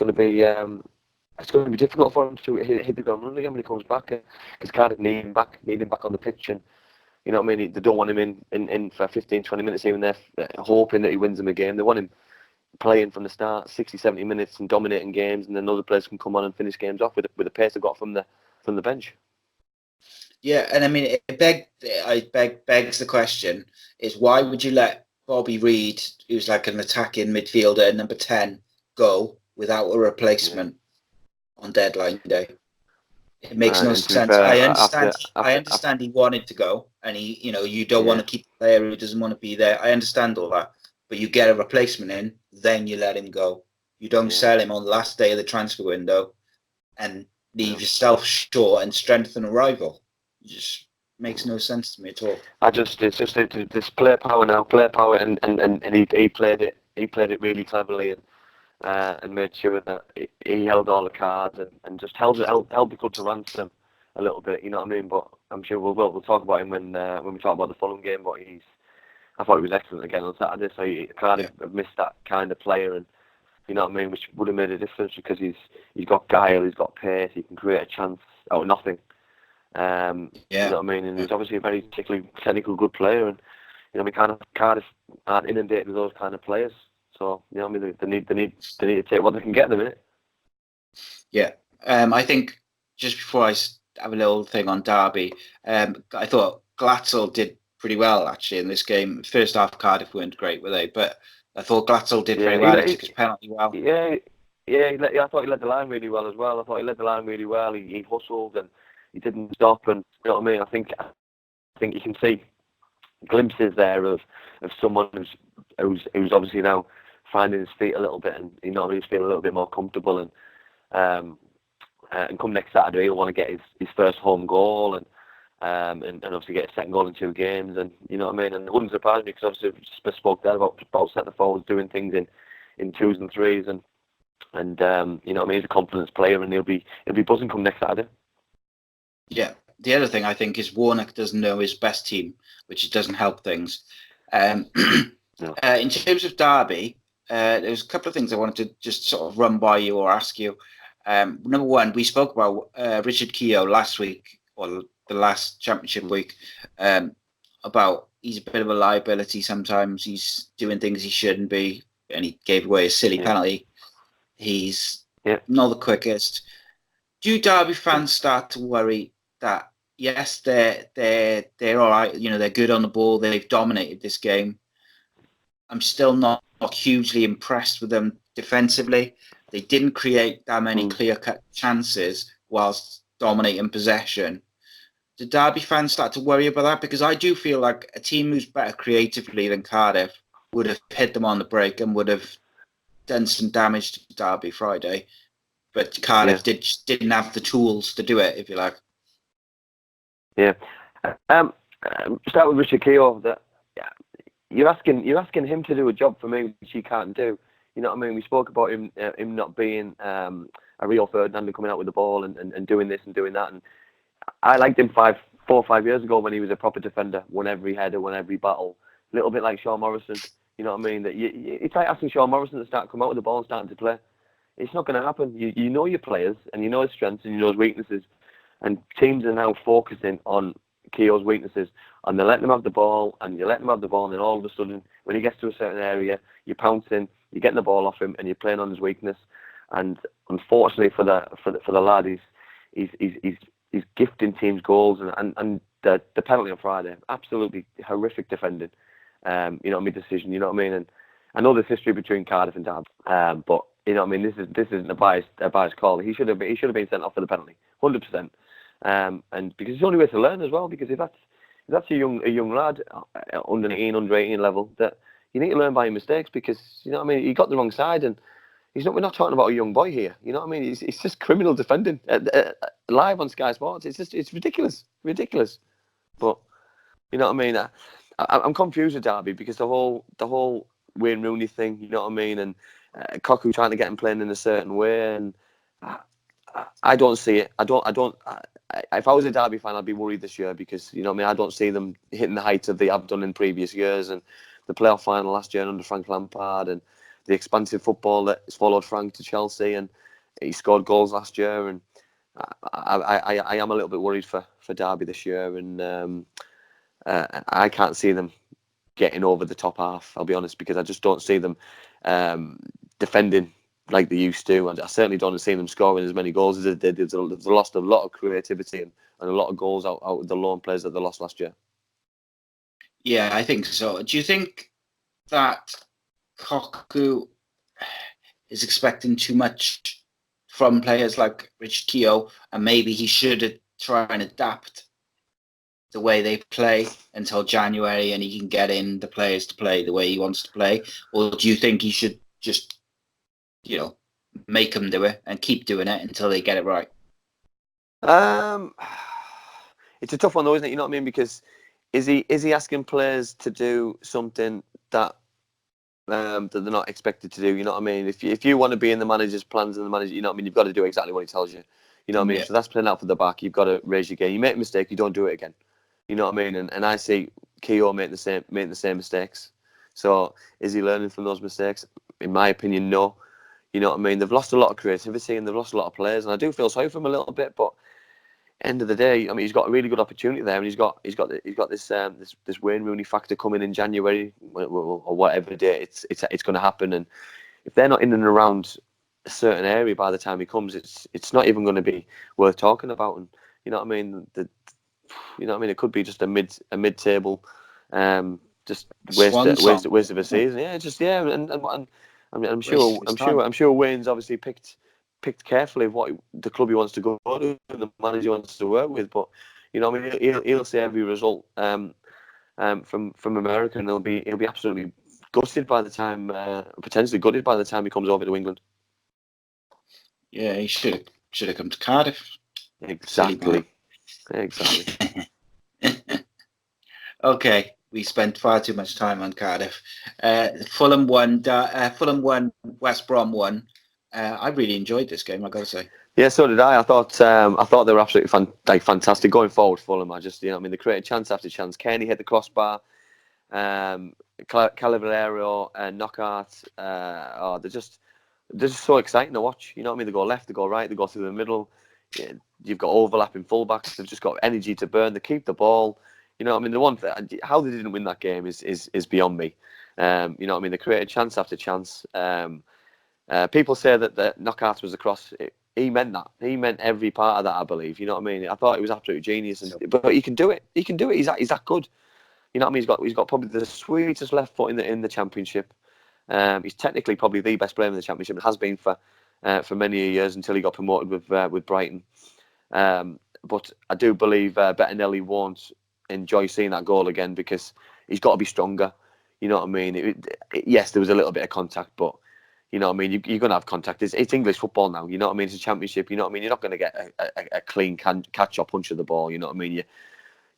to be difficult for him to hit the ground running again when he comes back, because Cardiff need him back on the pitch. And you know what I mean, they don't want him in for 15, 20 minutes even there, hoping that he wins them a game. They want him playing from the start, 60, 70 minutes and dominating games, and then other players can come on and finish games off with the pace they got from the bench. Yeah, and I mean, begs the question is, why would you let Bobby Reid, who's like an attacking midfielder, number 10, go without a replacement on deadline day? It makes no sense. Fair, I understand he wanted to go, and you don't want to keep a player who doesn't want to be there. I understand all that, but you get a replacement in, then you let him go. You don't sell him on the last day of the transfer window and leave yourself short and strengthen a rival. It just makes no sense to me at all. It's just this player power, and he played it really cleverly, and made sure that he held all the cards and just held the club to ransom a little bit. You know what I mean? But I'm sure we'll talk about him when we talk about the Fulham game. But I thought he was excellent again on Saturday. So Cardiff have missed that kind of player, and you know what I mean, which would have made a difference, because he's got guile, he's got pace, he can create a chance out of nothing. You know what I mean? And he's obviously a very technical good player, and you know what I mean, Cardiff aren't inundated with those kind of players. So you know what I mean, they need to take what they can get at the minute. Yeah, I think just before I have a little thing on Derby, I thought Glatzel did pretty well actually in this game. First half, Cardiff weren't great, were they? But I thought Glatzel did very well. He took his penalty well. I thought he led the line really well as well. He hustled and he didn't stop, and you know what I mean. I think you can see glimpses there of someone who's obviously now finding his feet a little bit, and you know what I mean, he's feeling a little bit more comfortable, and come next Saturday he'll want to get his first home goal, and obviously get a second goal in 2 games, and you know what I mean. And it wouldn't surprise me, because obviously we spoke there about centre forwards doing things in 2s and 3s, and you know what I mean, he's a confidence player, and he'll be buzzing come next Saturday. Yeah, the other thing I think is Warnock doesn't know his best team, which doesn't help things. In terms of Derby, there's a couple of things I wanted to just sort of run by you or ask you. Number one, we spoke about Richard Keogh last week, or the last championship week, about he's a bit of a liability sometimes. He's doing things he shouldn't be, and he gave away a silly penalty. He's not the quickest. Do Derby fans start to worry that yes, they're all right, you know, they're good on the ball, they've dominated this game? I'm still not hugely impressed with them defensively. They didn't create that many clear-cut chances whilst dominating possession. Do Derby fans start to worry about that? Because I do feel like a team who's better creatively than Cardiff would have hit them on the break and would have done some damage to Derby Friday. But Cardiff didn't have the tools to do it, if you like. Yeah. Start with Richard Keogh. You're asking him to do a job for me which he can't do. You know what I mean? We spoke about him not being a real Ferdinand, coming out with the ball and doing this and doing that. And I liked him 4 or 5 years ago when he was a proper defender, won every header, won every battle. A little bit like Sean Morrison. You know what I mean? That it's like asking Sean Morrison to come out with the ball and starting to play. It's not going to happen. You know your players, and you know his strengths, and you know his weaknesses. And teams are now focusing on Keogh's weaknesses, and they're letting him have the ball, and then all of a sudden, when he gets to a certain area, you're pouncing, you're getting the ball off him, and you're playing on his weakness. And unfortunately for the lad, he's gifting teams goals, and the penalty on Friday, absolutely horrific defending. You know what I mean, decision. You know what I mean, and I know there's history between Cardiff and Derby, but you know what I mean, this isn't a biased call. He should have been sent off for the penalty, 100%. And because it's the only way to learn as well. Because if that's a young lad under 18 level, that you need to learn by your mistakes. Because you know what I mean, he got the wrong side, and We're not talking about a young boy here. You know what I mean? It's just criminal defending live on Sky Sports. It's ridiculous, ridiculous. But you know what I mean? I'm confused with Derby because the whole Wayne Rooney thing. You know what I mean? And Cocu trying to get him playing in a certain way, and I don't see it. If I was a Derby fan, I'd be worried this year because you know what I mean. I don't see them hitting the heights that they have done in previous years, and the playoff final last year under Frank Lampard, and the expansive football that has followed Frank to Chelsea, and he scored goals last year, and I am a little bit worried for Derby this year, and I can't see them getting over the top half. I'll be honest, because I just don't see them defending like they used to, and I certainly don't see them scoring as many goals as they did. They've lost a lot of creativity and a lot of goals out of the lone players that they lost last year. Yeah, I think so. Do you think that Cocu is expecting too much from players like Richard Keogh, and maybe he should try and adapt the way they play until January, and he can get in the players to play the way he wants to play? Or do you think he should just, make them do it and keep doing it until they get it right? It's a tough one though, isn't it? You know what I mean? Because is he asking players to do something that that they're not expected to do? You know what I mean? If you want to be in the manager's plans and the manager, you know what I mean, you've got to do exactly what he tells you. You know what I mean? Yeah. So that's playing out for the back. You've got to raise your game. You make a mistake, you don't do it again. You know what I mean? And I see Keogh making the same mistakes. So is he learning from those mistakes? In my opinion, no. You know what I mean? They've lost a lot of creativity and they've lost a lot of players, and I do feel sorry for him a little bit. But end of the day, I mean, he's got a really good opportunity there, and he's got this Wayne Rooney factor coming in January or whatever date it's going to happen. And if they're not in and around a certain area by the time he comes, it's not even going to be worth talking about. And you know what I mean? It could be just a mid table, just waste of a season. Yeah, and I'm sure Wayne's obviously picked carefully what the club he wants to go to and the manager he wants to work with. But you know, I mean, he'll see every result from America, and he'll be absolutely gutted by the time, potentially gutted by the time he comes over to England. Yeah, he should have come to Cardiff. Exactly. Okay, we spent far too much time on Cardiff. Fulham won. Fulham won. West Brom won. I really enjoyed this game, I got to say. Yeah, so did I. I thought they were absolutely fantastic going forward. Fulham, they created chance after chance. Kenny hit the crossbar. Calaverero and Knockaert. They're just so exciting to watch. You know what I mean? They go left, they go right, they go through the middle. You've got overlapping fullbacks. They've just got energy to burn. They keep the ball. You know what I mean? The one thing, how they didn't win that game is beyond me. You know what I mean? They created chance after chance. People say that the Knockaert was across. He meant that. He meant every part of that, I believe. You know what I mean? I thought he was absolute genius. But he can do it. He can do it. He's that good. You know what I mean? He's got probably the sweetest left foot in the Championship. He's technically probably the best player in the Championship. It has been for many years until he got promoted with Brighton. But I do believe Bettinelli won't enjoy seeing that goal again because he's got to be stronger. You know what I mean? Yes, there was a little bit of contact, but you know what I mean? You're going to have contact. It's English football now. You know what I mean? It's a Championship. You know what I mean? You're not going to get a clean catch or punch of the ball. You know what I mean?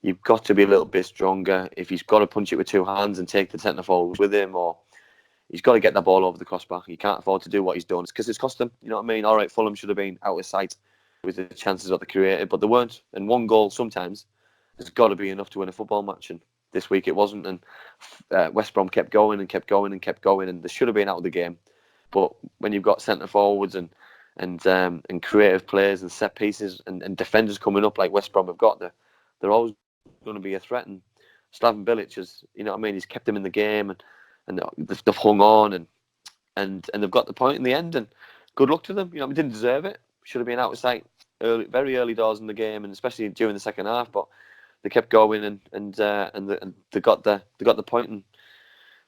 You've got to be a little bit stronger. If he's got to punch it with two hands and take the centre forwards with him, or he's got to get the ball over the crossbar. He can't afford to do what he's done because it's cost them. You know what I mean? All right, Fulham should have been out of sight with the chances that they created, but they weren't. And one goal sometimes has got to be enough to win a football match. And this week it wasn't. And West Brom kept going and kept going and kept going, and they should have been out of the game. But when you've got centre forwards and creative players and set pieces and defenders coming up like West Brom have got, they're always going to be a threat. And Slaven Bilic has, you know what I mean, he's kept them in the game, and they've hung on and they've got the point in the end. And good luck to them. You know, we didn't deserve it. Should have been out of sight very early doors in the game, and especially during the second half. But they kept going and they got the point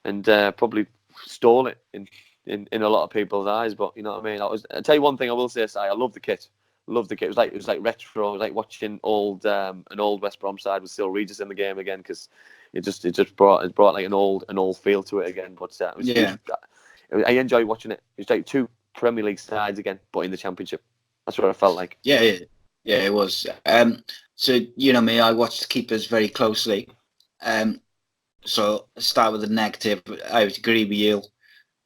and probably stole it in a lot of people's eyes. But you know what I mean. I tell you one thing I will say, Si, I love the kit. Love the kit. It was like retro. It was like watching an old West Brom side with still Regis in the game again, because it just brought like an old feel to it again. But I enjoy watching it. It's like two Premier League sides again, but in the Championship. That's what it felt like. Yeah, it was. So you know me, I watch the keepers very closely. So let's start with the negative. I would agree with you.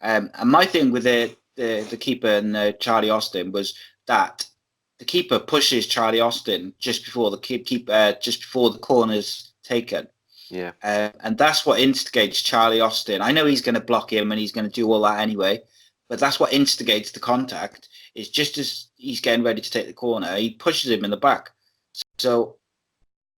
And my thing with the keeper and Charlie Austin was that the keeper pushes Charlie Austin just before the keeper just before the corner's taken. Yeah. And that's what instigates Charlie Austin. I know he's going to block him and he's going to do all that anyway, but that's what instigates the contact. Is just as he's getting ready to take the corner, he pushes him in the back. So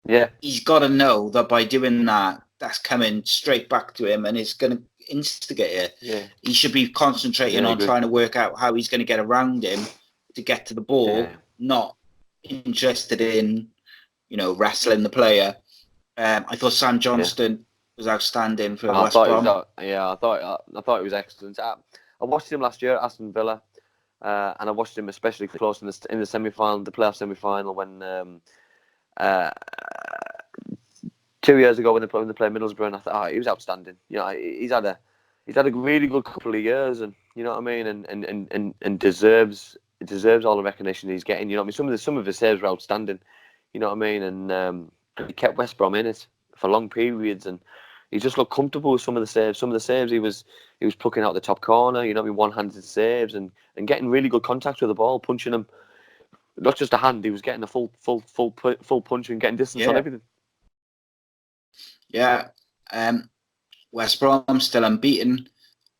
yeah, he's got to know that by doing that, that's coming straight back to him and it's going to instigate it. Yeah. He should be concentrating on trying to work out how he's going to get around him to get to the ball, not interested in, wrestling the player. I thought Sam Johnston was outstanding for West Brom. I thought he was excellent. I watched him last year at Aston Villa, and I watched him especially close in the semi-final, the playoff semi-final, when 2 years ago when they played Middlesbrough, and I thought, he was outstanding. He's had a really good couple of years, and you know what I mean, and deserves all the recognition he's getting. You know what I mean? Some of his saves were outstanding. You know what I mean? And he kept West Brom in it for long periods, and he just looked comfortable with some of the saves. Some of the saves he was plucking out the top corner. You know what I mean? One-handed saves and getting really good contact with the ball, punching them. Not just a hand, he was getting a full punch and getting distance on everything. Yeah. West Brom still unbeaten.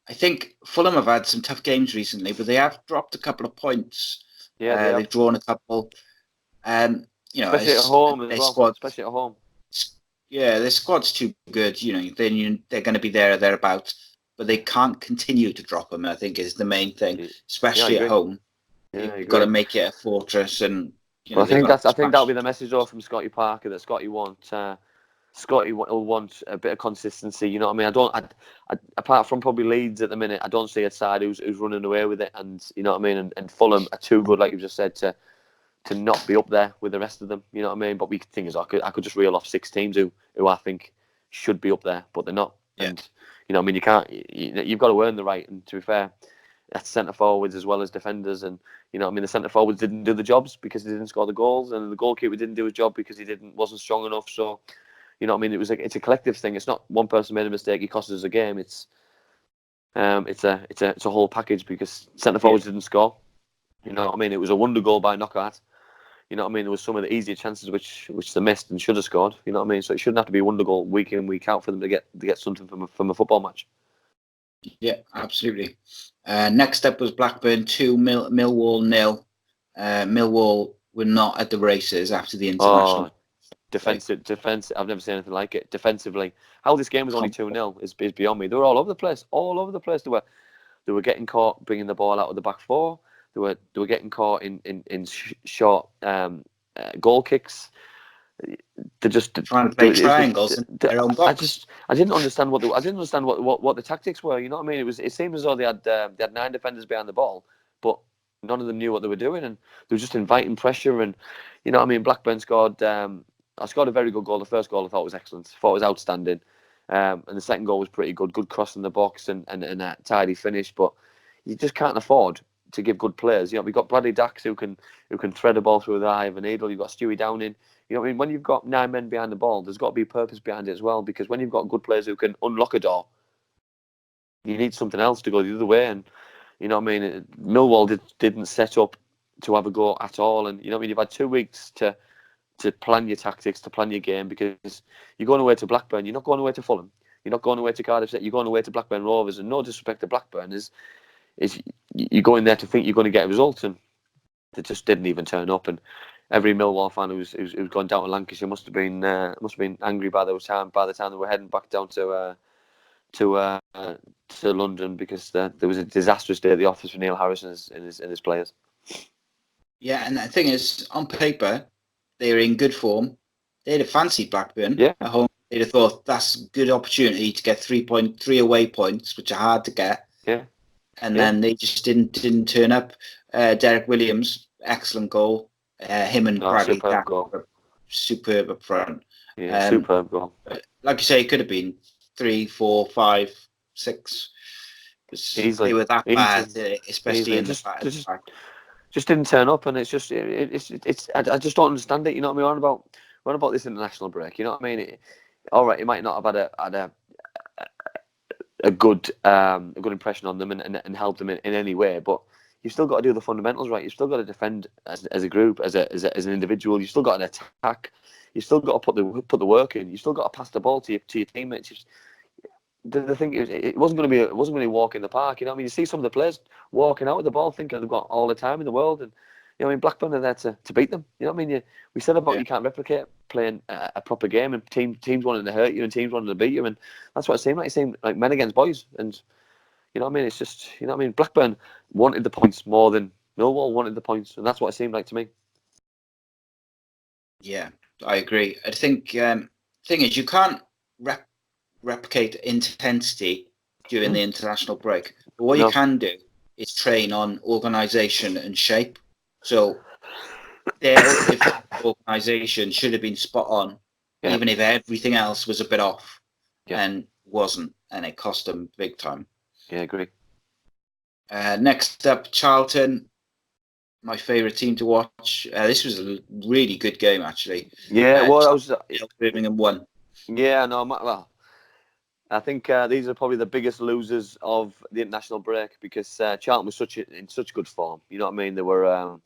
I think Fulham have had some tough games recently, but they have dropped a couple of points. Yeah, they've drawn a couple. Especially at home as well. Especially at home. Yeah, their squad's too good. They're going to be there or thereabouts, but they can't continue to drop them. I think is the main thing, especially at home. You've got to make it a fortress, and I think that'll be the message though from Scotty Parker, that Scotty will want a bit of consistency. You know what I mean? Apart from probably Leeds at the minute, I don't see a side who's running away with it, and you know what I mean. And Fulham are too good, like you just said, to not be up there with the rest of them. You know what I mean? But the thing is, I could just reel off 6 teams who I think should be up there, but they're not. Yeah. And you know what I mean? You can't. You've got to earn the right. And to be fair, that's centre forwards as well as defenders. And you know what I mean? The centre forwards didn't do the jobs because they didn't score the goals, and the goalkeeper didn't do his job because he wasn't strong enough. So you know what I mean? It's a collective thing. It's not one person made a mistake, he cost us a game. It's a whole package, because centre forwards didn't score. You know what I mean? It was a wonder goal by Knockaert. You know what I mean? There was some of the easier chances which they missed and should have scored. You know what I mean? So it shouldn't have to be a wonder goal week in, week out for them to get something from a football match. Yeah, absolutely. Next up was Blackburn 2, Millwall 0. Millwall were not at the races after the international. Defensive. I've never seen anything like it. Defensively, how this game was only 2-0 is beyond me. They were all over the place. They were getting caught bringing the ball out of the back four. They were getting caught in short goal kicks. They just trying to play triangles in their own box. I didn't understand what the tactics were. You know what I mean? It seemed as though they had 9 defenders behind the ball, but none of them knew what they were doing, and they were just inviting pressure. And you know what I mean? Blackburn scored. I scored a very good goal. The first goal I thought was excellent. I thought it was outstanding. And the second goal was pretty good. Good cross in the box and a tidy finish. But you just can't afford to give good players. You know, we've got Bradley Dax who can thread a ball through the eye of a needle. You've got Stewie Downing. You know what I mean? When you've got 9 men behind the ball, there's got to be a purpose behind it as well. Because when you've got good players who can unlock a door, you need something else to go the other way. And you know what I mean? Millwall didn't set up to have a go at all. And you know what I mean? You've had 2 weeks to plan your tactics, to plan your game, because you're going away to Blackburn. You're not going away to Fulham. You're not going away to Cardiff. You're going away to Blackburn Rovers. And no disrespect to Blackburn, is you go in there to think you're going to get a result, and they just didn't even turn up. And every Millwall fan who's gone down to Lancashire must have been angry by the time they were heading back down to London, because there was a disastrous day at the office for Neil Harrison and his players. Yeah, and the thing is, on paper, they were in good form. They'd have fancied Blackburn at home. They'd have thought that's a good opportunity to get 3 away points, which are hard to get. Yeah. And then they just didn't turn up. Derek Williams, excellent goal. Him and Bradley were superb up front. Yeah, superb goal. Like you say, it could have been 3, 4, 5, 6. They Easily, were that bad, especially easily. in the back. Just didn't turn up, and it's just I just don't understand it. You know what I mean? What about this international break? You know what I mean? All right, it might not have had a good impression on them and help them in any way, but you've still got to do the fundamentals right. You've still got to defend as a group, as an individual. You've still got to attack. You've still got to put the work in. You've still got to pass the ball to your teammates. The thing is, it wasn't going to be a walk in the park. You know what I mean? You see some of the players walking out with the ball thinking they've got all the time in the world, and you know what I mean, Blackburn are there to beat them. You know what I mean? We said about you can't replicate playing a proper game, and teams wanting to hurt you and teams wanting to beat you, and that's what it seemed like. It seemed like men against boys, and you know what I mean? It's just, you know what I mean? Blackburn wanted the points more than Millwall wanted the points, and that's what it seemed like to me. Yeah, I agree. I think thing is, you can't replicate intensity during the international break. But what you can do is train on organisation and shape. So their organisation should have been spot on, even if everything else was a bit off, and wasn't, and it cost them big time. Yeah, I agree. Next up, Charlton, my favourite team to watch. This was a really good game, actually. Yeah, Birmingham won. Yeah, no, well, I think these are probably the biggest losers of the international break because Charlton was in such good form. You know what I mean? They were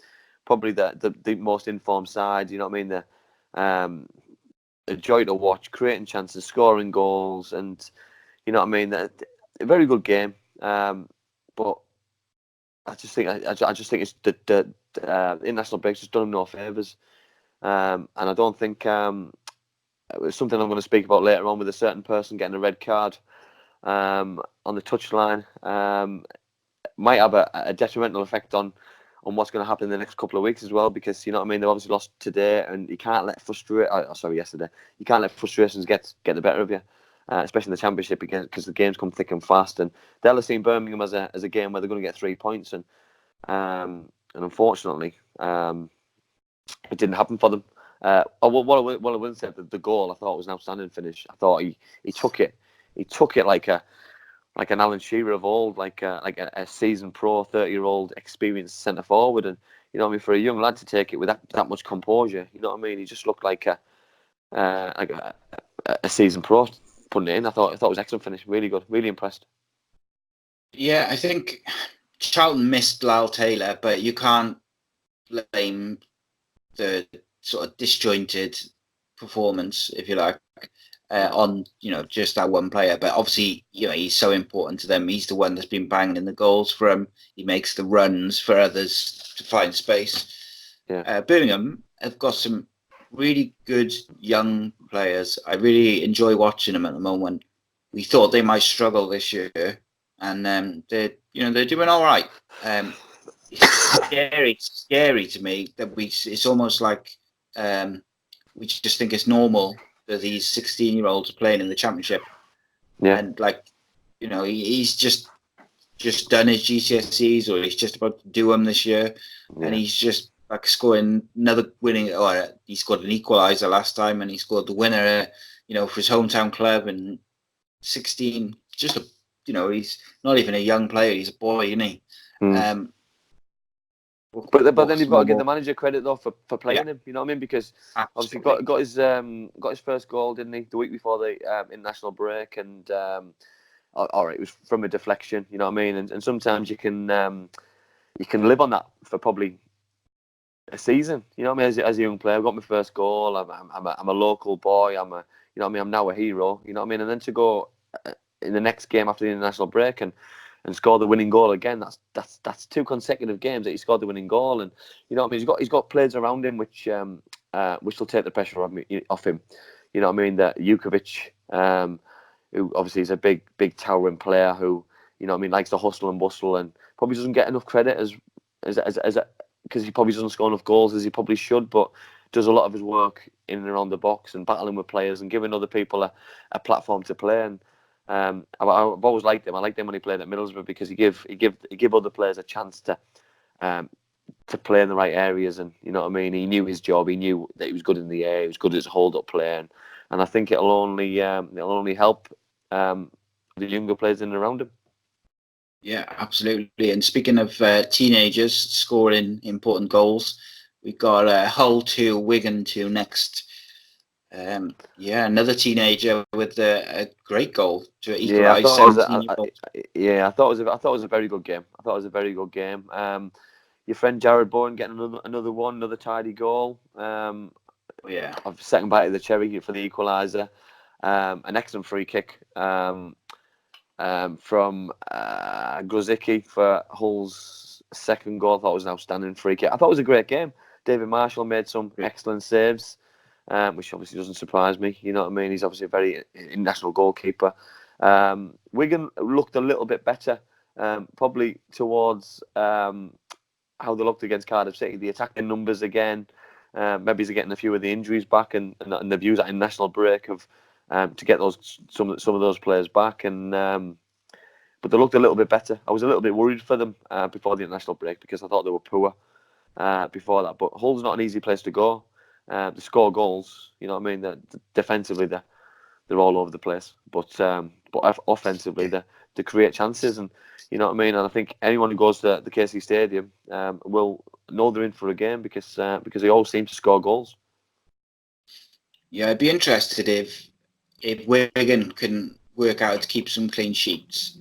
probably the most informed side. You know what I mean? They're a joy to watch, creating chances, scoring goals, and you know what I mean. A very good game, but I just think it's the international break's just done them no favours, and I don't think it's something I'm going to speak about later on with a certain person getting a red card on the touchline. Might have a detrimental effect on what's going to happen in the next couple of weeks as well, because you know what I mean. They've obviously lost today, and you can't let yesterday. You can't let frustrations get the better of you, especially in the Championship, because the games come thick and fast. And they'll have seen Birmingham as a game where they're going to get 3 points, and unfortunately, it didn't happen for them. What I will say, the goal I thought was an outstanding finish. I thought he took it like an Alan Shearer of old, like a seasoned pro, 30-year-old experienced centre forward, and you know what I mean, for a young lad to take it with that much composure, you know what I mean, he just looked like a seasoned pro putting it in. I thought it was excellent finish, really good, really impressed. Yeah, I think Charlton missed Lyle Taylor, but you can't blame the sort of disjointed performance, if you like, on just that one player. But obviously, he's so important to them. He's the one that's been banging in the goals for them. He makes the runs for others to find space. Yeah. Birmingham have got some really good young players. I really enjoy watching them at the moment. We thought they might struggle this year, and they're doing all right. It's scary to me that it's almost like we just think it's normal that these 16-year-olds are playing in the Championship. Yeah. And he's just done his GCSEs, or he's just about to do them this year. Yeah. And he's just scoring another winning, or he scored an equaliser last time, and he scored the winner, for his hometown club. And 16, just he's not even a young player. He's a boy, isn't he? But then you've got to give the manager credit though for playing him. You know what I mean? Because obviously got his first goal, didn't he, the week before the international break, and all right, it was from a deflection. You know what I mean? And sometimes you can live on that for probably a season. You know what I mean? As a young player, I got my first goal. I'm a local boy. I'm now a hero. You know what I mean? And then to go in the next game after the international break and score the winning goal again. That's 2 consecutive games that he scored the winning goal, and you know what I mean. He's got players around him which will take the pressure off him. You know what I mean. That Jukovic, who obviously is a big towering player who you know what I mean likes to hustle and bustle and probably doesn't get enough credit as because he probably doesn't score enough goals as he probably should, but does a lot of his work in and around the box and battling with players and giving other people a platform to play. And I've always liked him. I liked him when he played at Middlesbrough because he give other players a chance to play in the right areas, and you know what I mean. He knew his job. He knew that he was good in the air. He was good at his hold-up play, and I think it'll only help the younger players in and around him. Yeah, absolutely. And speaking of teenagers scoring important goals, we've got Hull 2, Wigan 2 next. Another teenager with a great goal to Yeah, I equalise. thought it was. 17-year-old. Yeah, I thought it was a very good game. I thought it was a very good game. Your friend Jared Bowen getting another tidy goal. Yeah, Of second bite of the cherry for the equaliser. An excellent free kick from Grozicki for Hull's second goal. I thought it was an outstanding free kick. I thought it was a great game. David Marshall made some excellent saves, which obviously doesn't surprise me. You know what I mean? He's obviously a very international goalkeeper. Wigan looked a little bit better, probably towards how they looked against Cardiff City. The attacking numbers again. Maybe he's getting a few of the injuries back, and the views at a national break of to get some of those players back, and but they looked a little bit better. I was a little bit worried for them before the international break because I thought they were poor before that. But Hull's not an easy place to go. They score goals, you know what I mean. Defensively, they're all over the place, but offensively, they create chances, and you know what I mean. And I think anyone who goes to the KC Stadium will know they're in for a game because they all seem to score goals. yeah. I'd be interested if Wigan can work out to keep some clean sheets.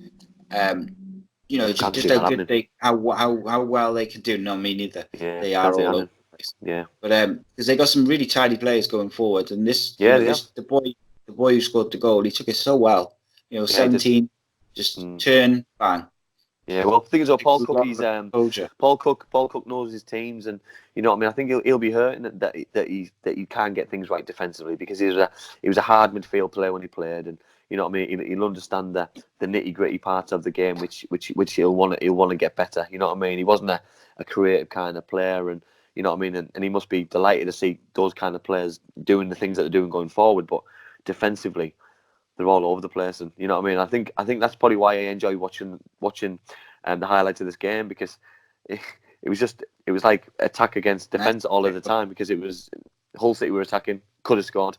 Just how well they can do. No, me neither. Yeah, They can't are see it all over happening. the place. Yeah, But because they got some really tidy players going forward, and yeah, they have. the boy who scored the goal, he took it so well. Yeah, 17, just turn, bang. Yeah, well, the thing is, Paul A Cook, lot of composure. Paul Cook knows his teams, and you know what I mean. I think he'll be hurting that he can't get things right defensively because he was a hard midfield player when he played, and you know what I mean. He'll understand the nitty gritty parts of the game, which he'll want to get better. You know what I mean. He wasn't a creative kind of player, and you know what I mean. And he must be delighted to see those kind of players doing the things that they're doing going forward, but defensively they're all over the place, and you know what I mean. I think that's probably why I enjoy watching the highlights of this game because it was like attack against defence all of the time because it was Hull City were attacking, could have scored,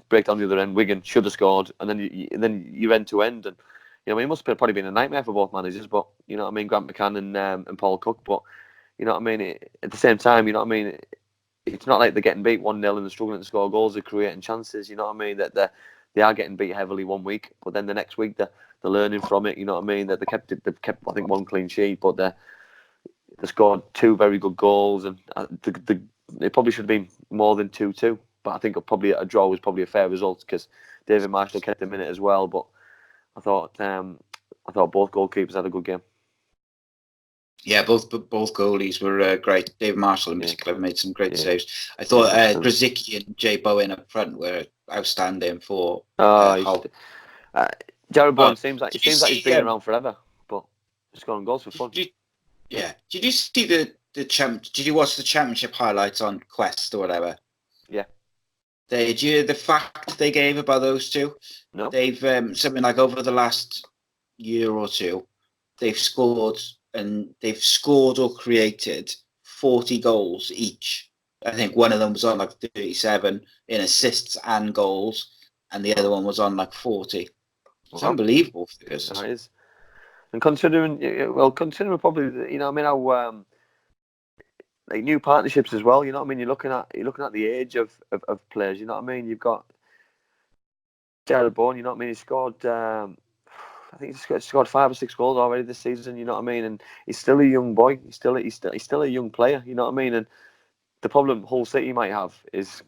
break down the other end, Wigan should have scored, and then you end to end, and you know I mean, it must have probably been a nightmare for both managers, but you know what I mean, Grant McCann and Paul Cook, but you know what I mean. At the same time, you know what I mean. It's not like they're getting beat 1-0 and they're struggling to score goals. They're creating chances. You know what I mean. That they are getting beat heavily one week, but then the next week they're learning from it. You know what I mean. That they've kept I think one clean sheet, but they scored two very good goals, and it probably should have been more than 2-2. But I think probably a draw was probably a fair result because David Marshall kept them in it as well. But I thought both goalkeepers had a good game. Yeah, both goalies were great. David Marshall in particular made some great saves. I thought Grozicki and Jay Bowen up front were outstanding for Hull. Jared Bowen seems like he's been around forever, but scoring goals for fun. Did you see the champ? Did you watch the championship highlights on Quest or whatever? Yeah. Did you hear the fact they gave about those two? No. They've something like over the last year or two, they've scored or created 40 goals each. I think one of them was on like 37 in assists and goals, and the other one was on like 40. It's unbelievable figures. That is. And considering probably, you know, I mean, how like new partnerships as well. You know what I mean? You're looking at the age of players. You know what I mean? You've got Jared Bowen. You know what I mean? He scored. I think he's scored 5 or 6 goals already this season. You know what I mean? And he's still a young boy. He's still a young player. You know what I mean? And the problem Hull City might have is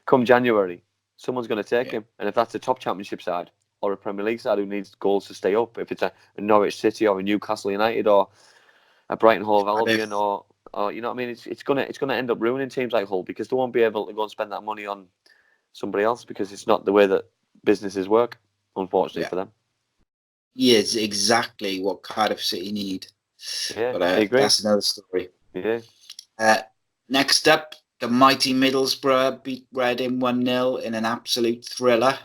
come January, someone's going to take him, and if that's a top Championship side or a Premier League side who needs goals to stay up, if it's a Norwich City or a Newcastle United or a Brighton Hove Albion or you know what I mean, it's gonna end up ruining teams like Hull because they won't be able to go and spend that money on somebody else because it's not the way that businesses work, unfortunately for them. Yeah, it's exactly what Cardiff City need. Yeah, but I agree. That's another story. Yeah. Next up, the mighty Middlesbrough beat Reading 1-0 in an absolute thriller.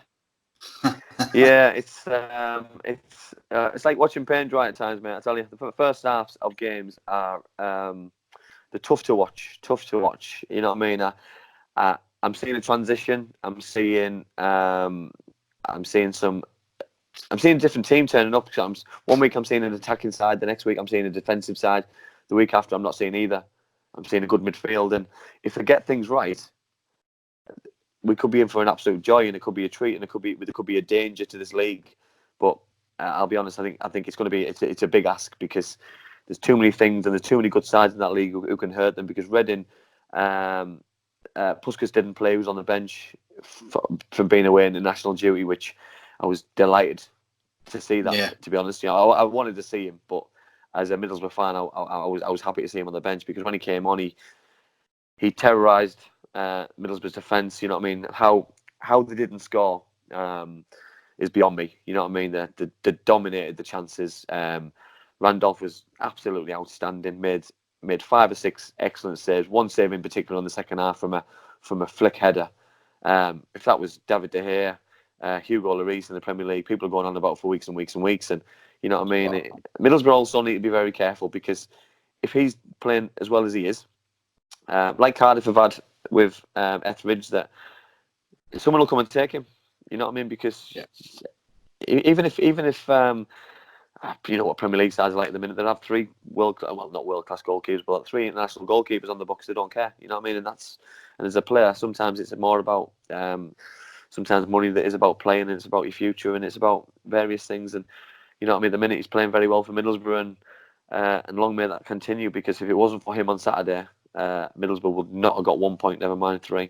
Yeah, it's like watching paint dry at times, mate. I tell you, the first halves of games are they're tough to watch. You know what I mean? I'm seeing a transition. I'm seeing some I'm seeing a different team turning up. One week I'm seeing an attacking side, the next week I'm seeing a defensive side, the week after I'm not seeing either. I'm seeing a good midfield, and if they get things right, we could be in for an absolute joy, and it could be a treat, and it could be a danger to this league. But I'll be honest, I think it's going to be it's a big ask, because there's too many things and there's too many good sides in that league who can hurt them. Because Reading, Puskas didn't play; he was on the bench from being away in the national duty, which I was delighted to see that. Yeah. To be honest, I wanted to see him, but as a Middlesbrough fan, I was happy to see him on the bench, because when he came on, he terrorised Middlesbrough's defence. You know what I mean? How they didn't score is beyond me. You know what I mean? They dominated the chances. Randolph was absolutely outstanding. Made 5 or 6 excellent saves. One save in particular on the second half from a flick header. If that was David De Gea, Hugo Lloris in the Premier League, people are going on about for weeks and weeks and weeks. And you know what I mean? Middlesbrough also need to be very careful, because if he's playing as well as he is, like Cardiff have had with Etheridge, that someone will come and take him. You know what I mean? Because even if you know what Premier League sides are like at the minute, they have 3 not world class goalkeepers, but 3 international goalkeepers on the books. They don't care. You know what I mean? And as a player, sometimes it's more about sometimes money that is about playing, and it's about your future, and it's about various things. And you know what I mean? The minute he's playing very well for Middlesbrough, and long may that continue, because if it wasn't for him on Saturday, Middlesbrough would not have got 1 point, never mind 3.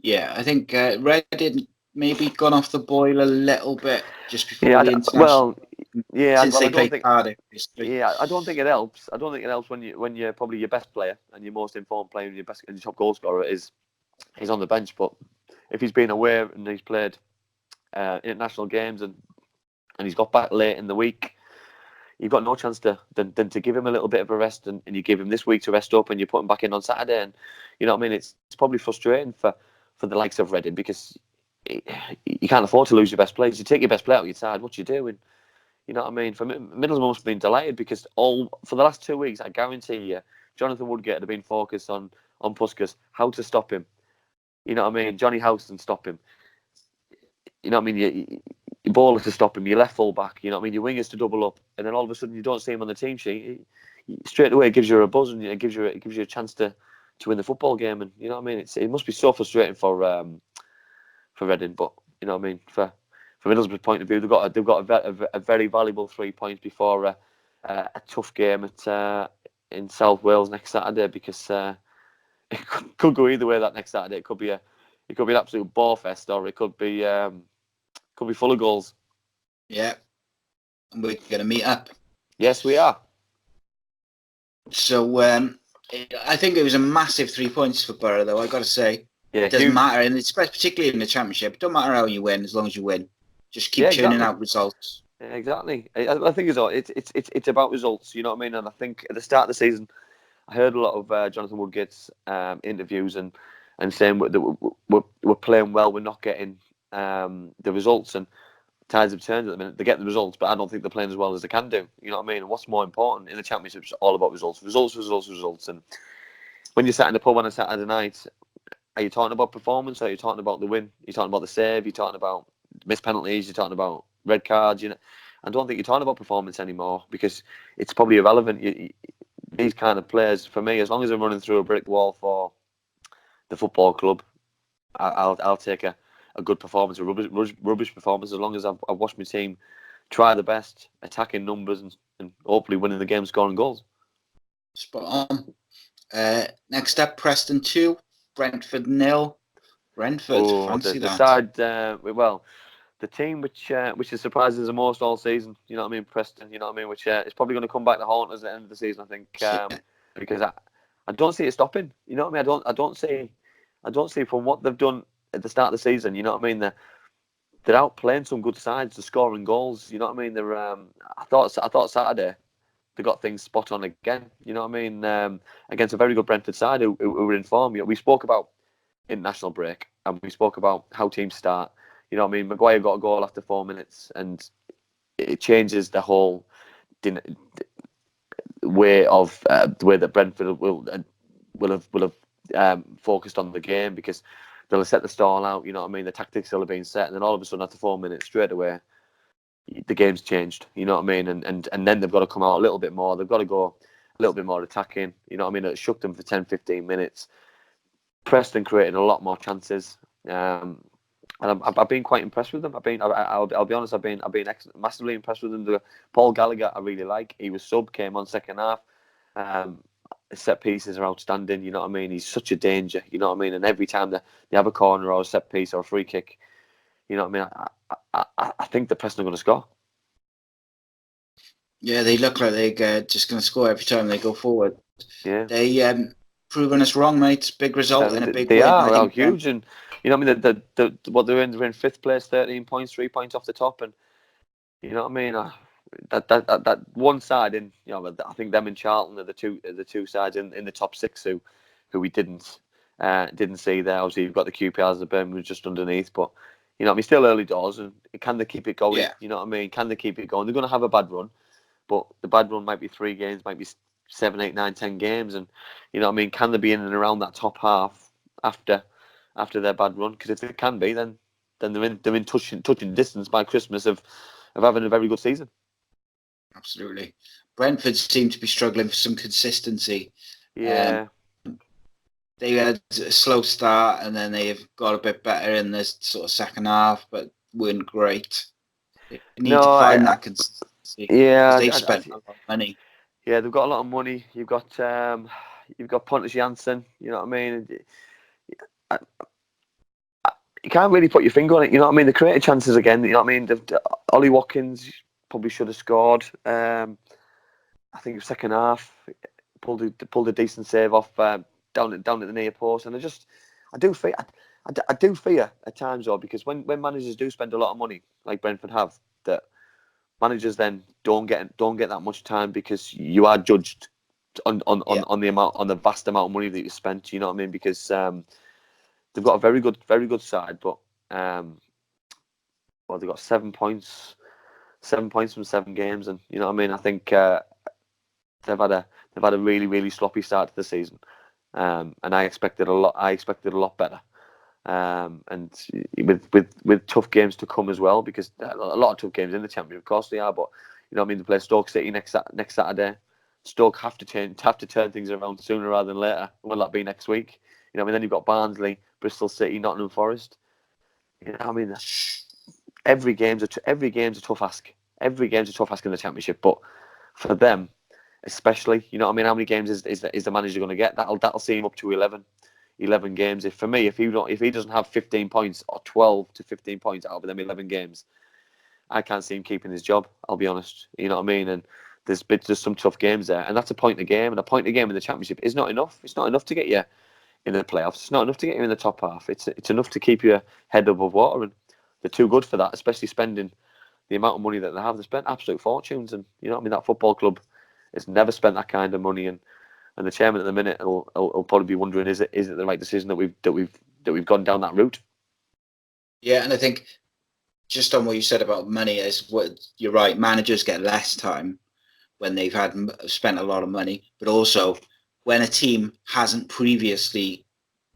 Yeah, I think Reading maybe gone off the boil a little bit just before the international. Since they played Cardiff. I don't think it helps. I don't think it helps when you're probably your best player and your most informed player and your top goal scorer is on the bench. But if he's been away and he's played international games and he's got back late in the week, you've got no chance than to give him a little bit of a rest, and you give him this week to rest up, and you put him back in on Saturday. And you know what I mean? It's probably frustrating for the likes of Reading, because you can't afford to lose your best players. You take your best player out of your side, what you doing? You know what I mean? For Middlesbrough must have been delighted, because for the last 2 weeks, I guarantee you, Jonathan Woodgate had been focused on Puskas, how to stop him. You know what I mean? Johnny Houston, stop him. You know what I mean? Your bowler to stop him, your left full back. You know what I mean? Your wingers to double up, and then all of a sudden you don't see him on the team sheet. Straight away, it gives you a buzz, and it gives you a chance to win the football game. And you know what I mean? It must be so frustrating for Reading, but you know what I mean? For Middlesbrough's point of view, they've got a very valuable 3 points before a tough game in South Wales next Saturday, because it could go either way that next Saturday. It could be an absolute bore fest, or it could be full of goals. Yeah, and we're going to meet up. Yes, we are. So I think it was a massive 3 points for Borough, though. I got to say, it doesn't matter, and it's particularly in the Championship. It doesn't matter how you win, as long as you win. Just keep churning out results. Yeah, exactly. I think it's about results. You know what I mean? And I think at the start of the season, I heard a lot of Jonathan Woodgate's interviews and saying that we're playing well, we're not getting the results, and tides have turned at the minute. They get the results, but I don't think they're playing as well as they can do. You know what I mean? And what's more important in the Championship is all about results. Results. And when you're sat in the pub on a Saturday night, are you talking about performance? Are you talking about the win? Are you talking about the save? Are you talking about missed penalties? You're talking about red cards? You know, I don't think you're talking about performance anymore, because it's probably irrelevant. These kind of players, for me, as long as I'm running through a brick wall for the football club, I'll take a good performance, a rubbish performance, as long as I've watched my team try the best, attacking numbers, and hopefully winning the game, scoring goals. Spot on. Next up, Preston 2, Brentford 0. Brentford, fancy the that. side, the team which is surprising the most all season. You know what I mean, Preston. You know what I mean, which is probably going to come back to haunt us at the end of the season, I think, because I don't see it stopping. You know what I mean? I don't see from what they've done at the start of the season. You know what I mean? They're outplaying some good sides. They're scoring goals. You know what I mean? They're I thought Saturday they got things spot on again. You know what I mean? Against a very good Brentford side who were in form. You know, we spoke about international break, and we spoke about how teams start. You know what I mean? Maguire got a goal after 4 minutes, and it changes the whole way of the way that Brentford will have focused on the game, because they'll have set the stall out. You know what I mean? The tactics will have been set, and then all of a sudden, after 4 minutes, straight away, the game's changed. You know what I mean? And then they've got to come out a little bit more. They've got to go a little bit more attacking. You know what I mean? It shook them for 10, 15 minutes. Preston created a lot more chances. And I've been quite impressed with them. I'll be honest. I've been massively impressed with them. Paul Gallagher, I really like. He was sub, came on second half. His set pieces are outstanding. You know what I mean? He's such a danger. You know what I mean? And every time they have a corner or a set piece or a free kick, you know what I mean? I think the Preston are going to score. Yeah, they look like they're just going to score every time they go forward. Yeah, they proven us wrong, mate. Big result in a big they way. are huge, and you know what I mean. What they're in fifth place, 13 points, 3 points off the top, and you know what I mean. That one side in, you know, I think them and Charlton are the two sides in the top six who we didn't see there. Obviously, you've got the QPRs, the Birmingham just underneath, but you know what I mean. Still early doors, and can they keep it going? Yeah. You know what I mean. Can they keep it going? They're going to have a bad run, but the bad run might be 3 games, might be 7, 8, 9, 10 games, and you know what I mean. Can they be in and around that top half after their bad run? Because if they can be, then they're in touching distance by Christmas of having a very good season. Absolutely. Brentford seem to be struggling for some consistency. Yeah. They had a slow start and then they've got a bit better in this sort of second half, but weren't great. They need to find that consistency. Yeah, they've spent a lot of money. Yeah, they've got a lot of money. You've got Pontus Jansson. You know what I mean? You can't really put your finger on it. You know what I mean? They created chances again. You know what I mean? Ollie Watkins probably should have scored. I think the second half pulled a decent save off down at the near post, and I do fear at times though, because when managers do spend a lot of money like Brentford have, that managers then don't get that much time because you are judged on the vast amount of money that you spent. You know what I mean? Because they've got a very good side, but they've got 7 points from 7 games, and you know what I mean. I think they've had a really, really sloppy start to the season, and I expected a lot better. And with tough games to come as well, because a lot of tough games in the Championship, of course they are. But you know what I mean, they play Stoke City next Saturday. Stoke have to turn things around sooner rather than later. Will that be next week? You know what I mean. Then you've got Barnsley, Bristol City, Nottingham Forest. You know what I mean. Every game's a tough ask. Every game's a tough ask in the Championship, but for them especially, you know what I mean. How many games is the manager going to get? That'll see him up to 11 games. If he doesn't have 15 points or 12 to 15 points out of them 11 games, I can't see him keeping his job. I'll be honest. You know what I mean? And there's some tough games there, and that's a point a game. And a point a game in the Championship is not enough. It's not enough to get you in the playoffs. It's not enough to get you in the top half. It's enough to keep your head above water, and they're too good for that. Especially spending the amount of money that they have. They spent absolute fortunes, and you know what I mean. That football club has never spent that kind of money, and the chairman at the minute will probably be wondering, is it the right decision that we've gone down that route? Yeah, and I think just on what you said about money, is what you're right. Managers get less time when they've spent a lot of money, but also when a team hasn't previously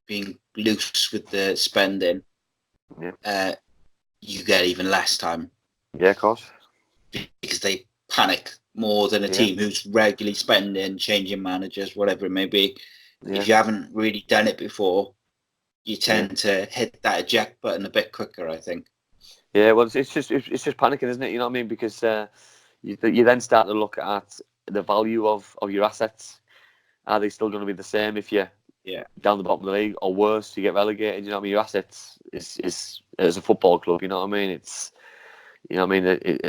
been loose with the spending, you get even less time. Yeah, of course. Because they panic more than a team who's regularly spending, changing managers, whatever it may be. Yeah. If you haven't really done it before, you tend to hit that eject button a bit quicker, I think. Yeah, well, it's just panicking, isn't it? You know what I mean? Because you then start to look at the value of your assets. Are they still going to be the same if you're down the bottom of the league, or worse, you get relegated? You know what I mean? Your assets is as a football club. You know what I mean? It's, you know what I mean?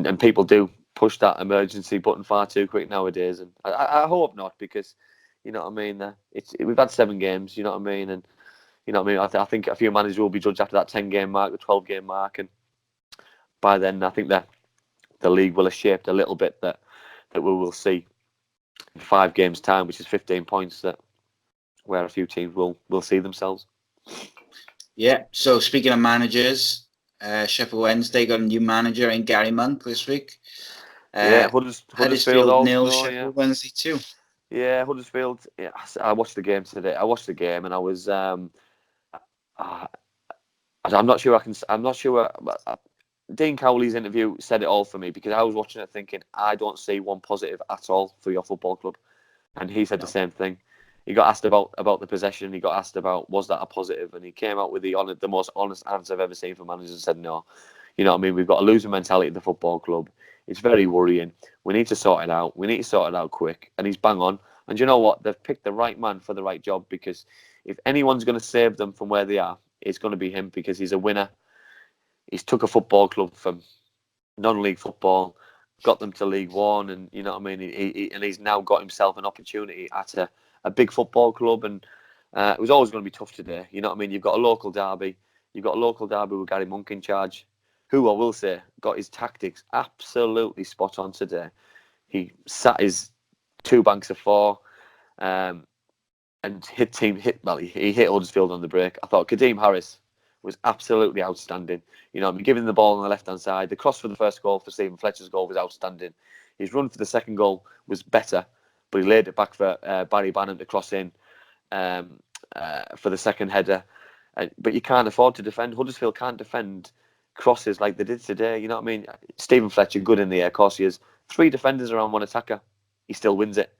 And people do push that emergency button far too quick nowadays, and I hope not, because you know what I mean. We've had 7 games. You know what I mean? And you know what I mean. I think a few managers will be judged after that 10-game mark, the 12-game mark, and by then I think that the league will have shaped a little bit that we will see in 5 games time, which is 15 points, that where a few teams will see themselves. Yeah. So speaking of managers, Sheffield Wednesday got a new manager in Gary Monk this week. Huddersfield also, 0-0 Sheffield Wednesday too. Yeah, Huddersfield. Yeah, I watched the game today. I watched the game, and I was I'm not sure I can. I'm not sure. Dean Cowley's interview said it all for me, because I was watching it thinking, I don't see one positive at all for your football club, and he said the same thing. He got asked about the possession. He got asked about, was that a positive, and he came out with the most honest answer I've ever seen from managers, and said no. You know what I mean? We've got a losing mentality at the football club. It's very worrying. We need to sort it out. We need to sort it out quick. And he's bang on. And you know what? They've picked the right man for the right job, because if anyone's going to save them from where they are, it's going to be him, because he's a winner. He's took a football club from non-league football, got them to League One, and you know what I mean. And he's now got himself an opportunity at a big football club, and it was always going to be tough today. You know what I mean. You've got a local derby. You've got a local derby with Gary Monk in charge, who I will say got his tactics absolutely spot on today. He sat his two banks of four, and he hit Huddersfield on the break. I thought Kadeem Harris was absolutely outstanding. You know, I mean, giving the ball on the left-hand side. The cross for the first goal for Stephen Fletcher's goal was outstanding. His run for the second goal was better, but he laid it back for Barry Bannon to cross in for the second header. But you can't afford to defend. Huddersfield can't defend crosses like they did today. You know what I mean? Stephen Fletcher, good in the air. Of course he is. 3 defenders around one attacker. He still wins it.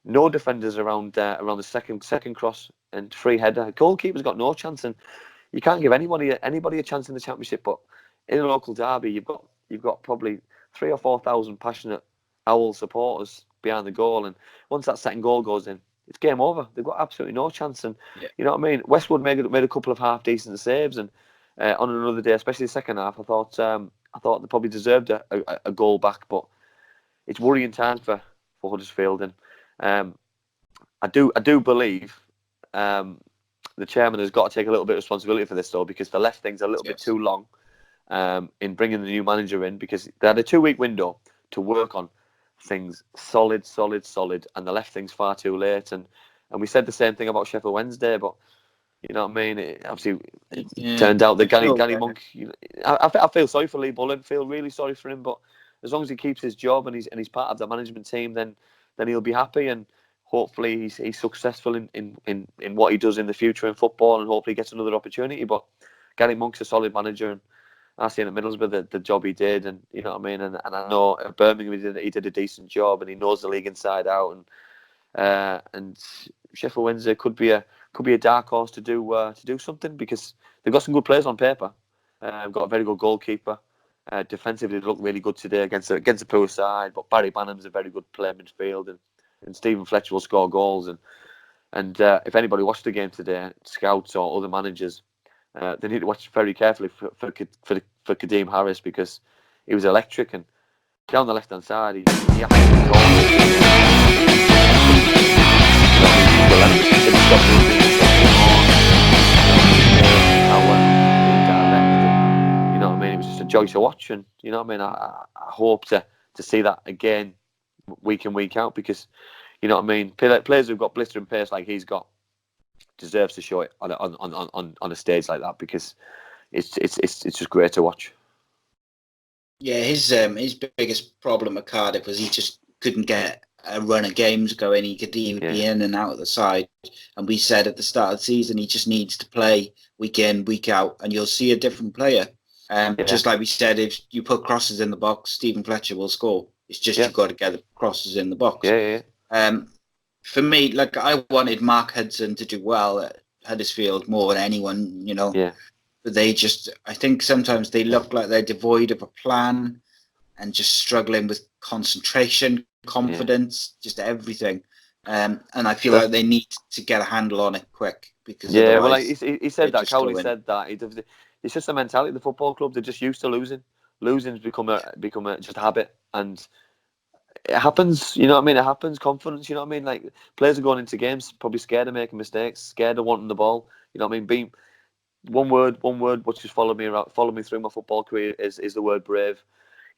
No defenders around the second cross and free header. Goalkeeper's got no chance, and you can't give anybody a chance in the Championship. But in a local derby, you've got probably 3,000 or 4,000 passionate Owl supporters behind the goal, and once that second goal goes in, it's game over. They've got absolutely no chance, and you know what I mean. Westwood made a couple of half decent saves, and on another day, especially the second half, I thought they probably deserved a goal back. But it's worrying times for Huddersfield, and I do believe the chairman has got to take a little bit of responsibility for this, though, because they left things a little bit too long in bringing the new manager in, because they had a 2-week window to work on things solid, and they left things far too late. And we said the same thing about Sheffield Wednesday, but you know what I mean. It turned out that Gary Monk. I feel sorry for Lee Bullen. Feel really sorry for him, but as long as he keeps his job and he's part of the management team, then he'll be happy, and hopefully he's successful in what he does in the future in football, and hopefully gets another opportunity. But Gary Monk's a solid manager, and I seen at Middlesbrough the job he did, and you know what I mean. And I know at Birmingham he did a decent job, and he knows the league inside out. And Sheffield Wednesday could be a dark horse to do something, because they've got some good players on paper. They've got a very good goalkeeper. Defensively, they look really good today against a poor side. But Barry Bannon's a very good player in midfield, and Stephen Fletcher will score goals. And if anybody watched the game today, scouts or other managers, they need to watch very carefully for Kadeem Harris, because he was electric, and down the left hand side he you know what I mean. It was just a joy to watch, and you know what I mean. I hope to see that again week in, week out, because you know what I mean. Players who've got blistering pace like he's got deserves to show it on a stage like that, because it's just great to watch. Yeah, his biggest problem at Cardiff was he just couldn't get a run of games going. He would be in and out of the side, and we said at the start of the season he just needs to play week in, week out, and you'll see a different player. Just like we said, if you put crosses in the box, Stephen Fletcher will score. It's just you've got to get the crosses in the box. For me, like, I wanted Mark Hudson to do well at Huddersfield more than anyone, you know. But I think sometimes they look like they're devoid of a plan and just struggling with concentration, confidence, just everything. And I feel like they need to get a handle on it quick, because otherwise, he said that. Cowley said that. It's just a mentality of the football club. They're just used to losing. Losing's become just a habit, and it happens. You know what I mean? It happens. Confidence. You know what I mean? Like, players are going into games probably scared of making mistakes, scared of wanting the ball. You know what I mean? One word which has followed me through my football career is the word brave.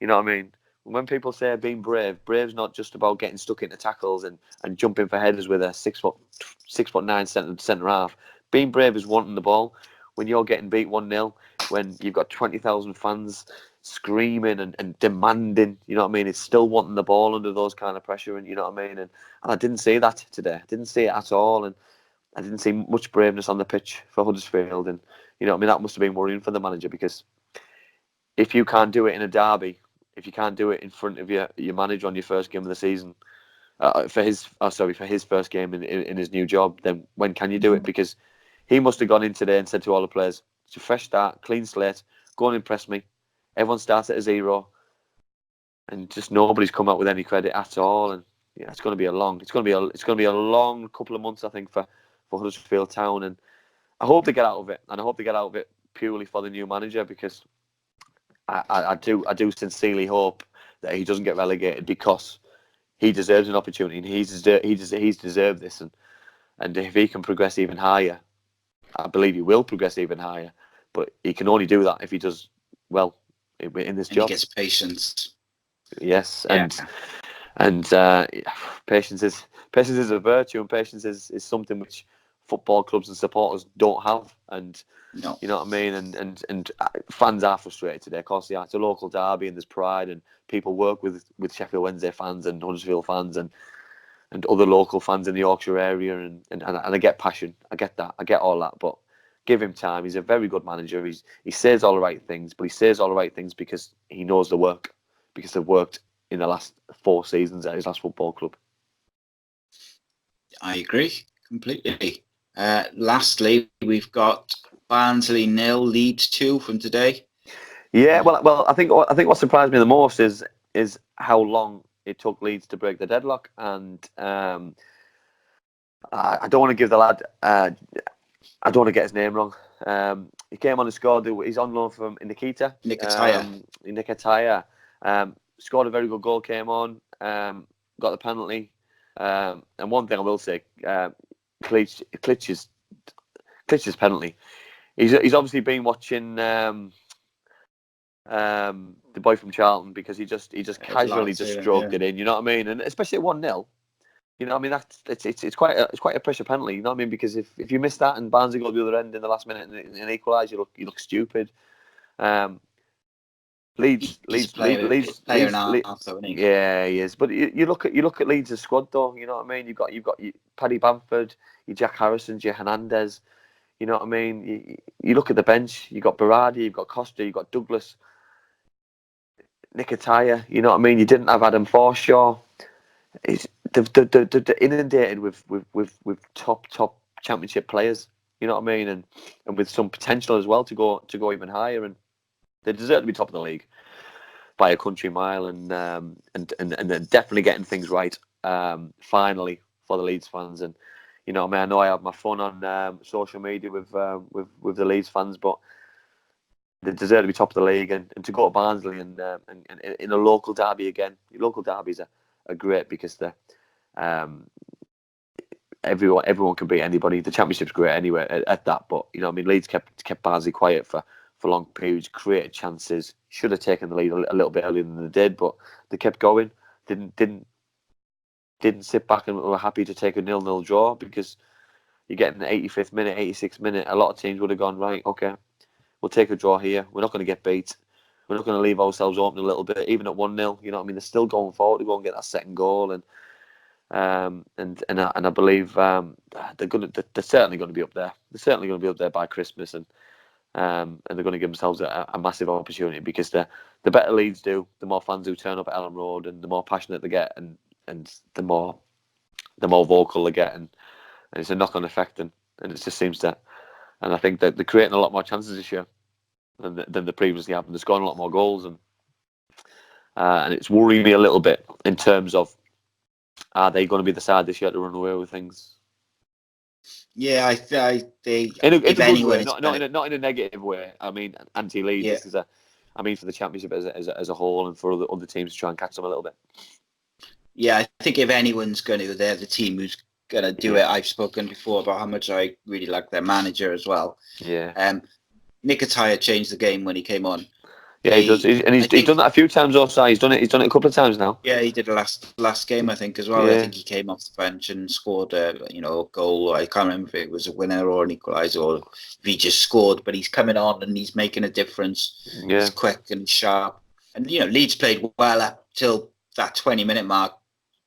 You know what I mean? When people say being brave's not just about getting stuck into tackles and jumping for headers with a 6'9" centre half. Being brave is wanting the ball. When you're getting beat 1-0, when you've got 20,000 fans screaming and demanding, you know what I mean? It's still wanting the ball under those kind of pressure, and you know what I mean? And I didn't see that today. I didn't see it at all. And I didn't see much braveness on the pitch for Huddersfield, and that must have been worrying for the manager, because if you can't do it in a derby, if you can't do it in front of your manager on your first game of the season, for his first game in his new job, then when can you do it? Because he must have gone in today and said to all the players, "It's a fresh start, clean slate. Go and impress me. Everyone starts at a 0." And just nobody's come out with any credit at all. And it's going to be a long couple of months, I think, for Huddersfield Town. And I hope they get out of it, and I hope they get out of it purely for the new manager, because I do sincerely hope that he doesn't get relegated, because he deserves an opportunity, and he's deserved this. And if he can progress even higher, I believe he will progress even higher. But he can only do that if he does well in this job. He gets patience. Yes, yeah. and patience is a virtue, and patience is something which football clubs and supporters don't have. And no. You know what I mean? And fans are frustrated today. Of course they are. It's a local derby, and there's pride, and people work with Sheffield Wednesday fans and Huddersfield fans and other local fans in the Yorkshire area, and I get passion. I get that. I get all that. But give him time. He's a very good manager. He says all the right things, but he says all the right things because he knows the work, because they've worked in the last 4 seasons at his last football club. I agree completely. Lastly, we've got Barnsley 0, Leeds 2 from today. Yeah, well, I think what surprised me the most is how long it took Leeds to break the deadlock, and I don't want to give the lad. I don't want to get his name wrong. He came on and scored. He's on loan from Nikita. Nikitaya. Scored a very good goal. Came on. Got the penalty. And one thing I will say, Klitsch's penalty. He's obviously been watching the boy from Charlton, because he just casually just stroked it in. You know what I mean? And especially at 1-0. You know what I mean? It's quite a pressure penalty. You know what I mean? Because if you miss that and Barnsley go to the other end in the last minute and equalise, you look stupid. Leeds. Yeah, he is. But you look at Leeds' squad though. You know what I mean? You've got your Paddy Bamford, your Jack Harrison, your Hernandez. You know what I mean? You look at the bench. You got Berardi, you've got Costa, you've got Douglas, Nikitaya. You know what I mean? You didn't have Adam Forshaw. They're inundated with top championship players. You know what I mean? And with some potential as well to go even higher. And they deserve to be top of the league by a country mile. And they're definitely getting things right. Finally for the Leeds fans. And you know, I know I have my fun on social media with the Leeds fans, but they deserve to be top of the league, and to go to Barnsley and in a local derby again. Local derbies are great because they're everyone can beat anybody. The Championship's great anyway at that, but you know, I mean, Leeds kept Barnsley quiet for long periods, created chances. Should have taken the lead a little bit earlier than they did, but they kept going. Didn't sit back and were happy to take a 0-0 draw, because you get in the 85th minute, 86th minute. A lot of teams would have gone, right, okay, we'll take a draw here. We're not going to get beat. We're not going to leave ourselves open a little bit, even at 1-0. You know what I mean? They're still going forward to go and get that second goal, and I believe they're certainly going to be up there. They're certainly going to be up there by Christmas, and they're going to give themselves a massive opportunity, because the better Leeds do, the more fans who turn up at Ellen Road, and the more passionate they get, and the more vocal they get, and it's a knock-on effect, and it just seems to. And I think that they're creating a lot more chances this year than they previously have, and they're scoring a lot more goals, and it's worrying me a little bit in terms of, are they going to be the side this year to run away with things? Yeah, they in a good way, not in a negative way. I mean, anti-Leeds. Yeah. This is for the Championship as a whole, and for other teams to try and catch them a little bit. Yeah, I think if anyone's going to, they're the team who's going to do it. I've spoken before about how much I really like their manager as well. Yeah. Nikitaya changed the game when he came on. Yeah, he does, and he's done that a few times also. He's done it a couple of times now. Yeah, he did the last game, I think, as well. Yeah. I think he came off the bench and scored a goal. I can't remember if it was a winner or an equaliser, or if he just scored. But he's coming on and he's making a difference. Yeah. He's quick and sharp. And Leeds played well up till that 20-minute mark.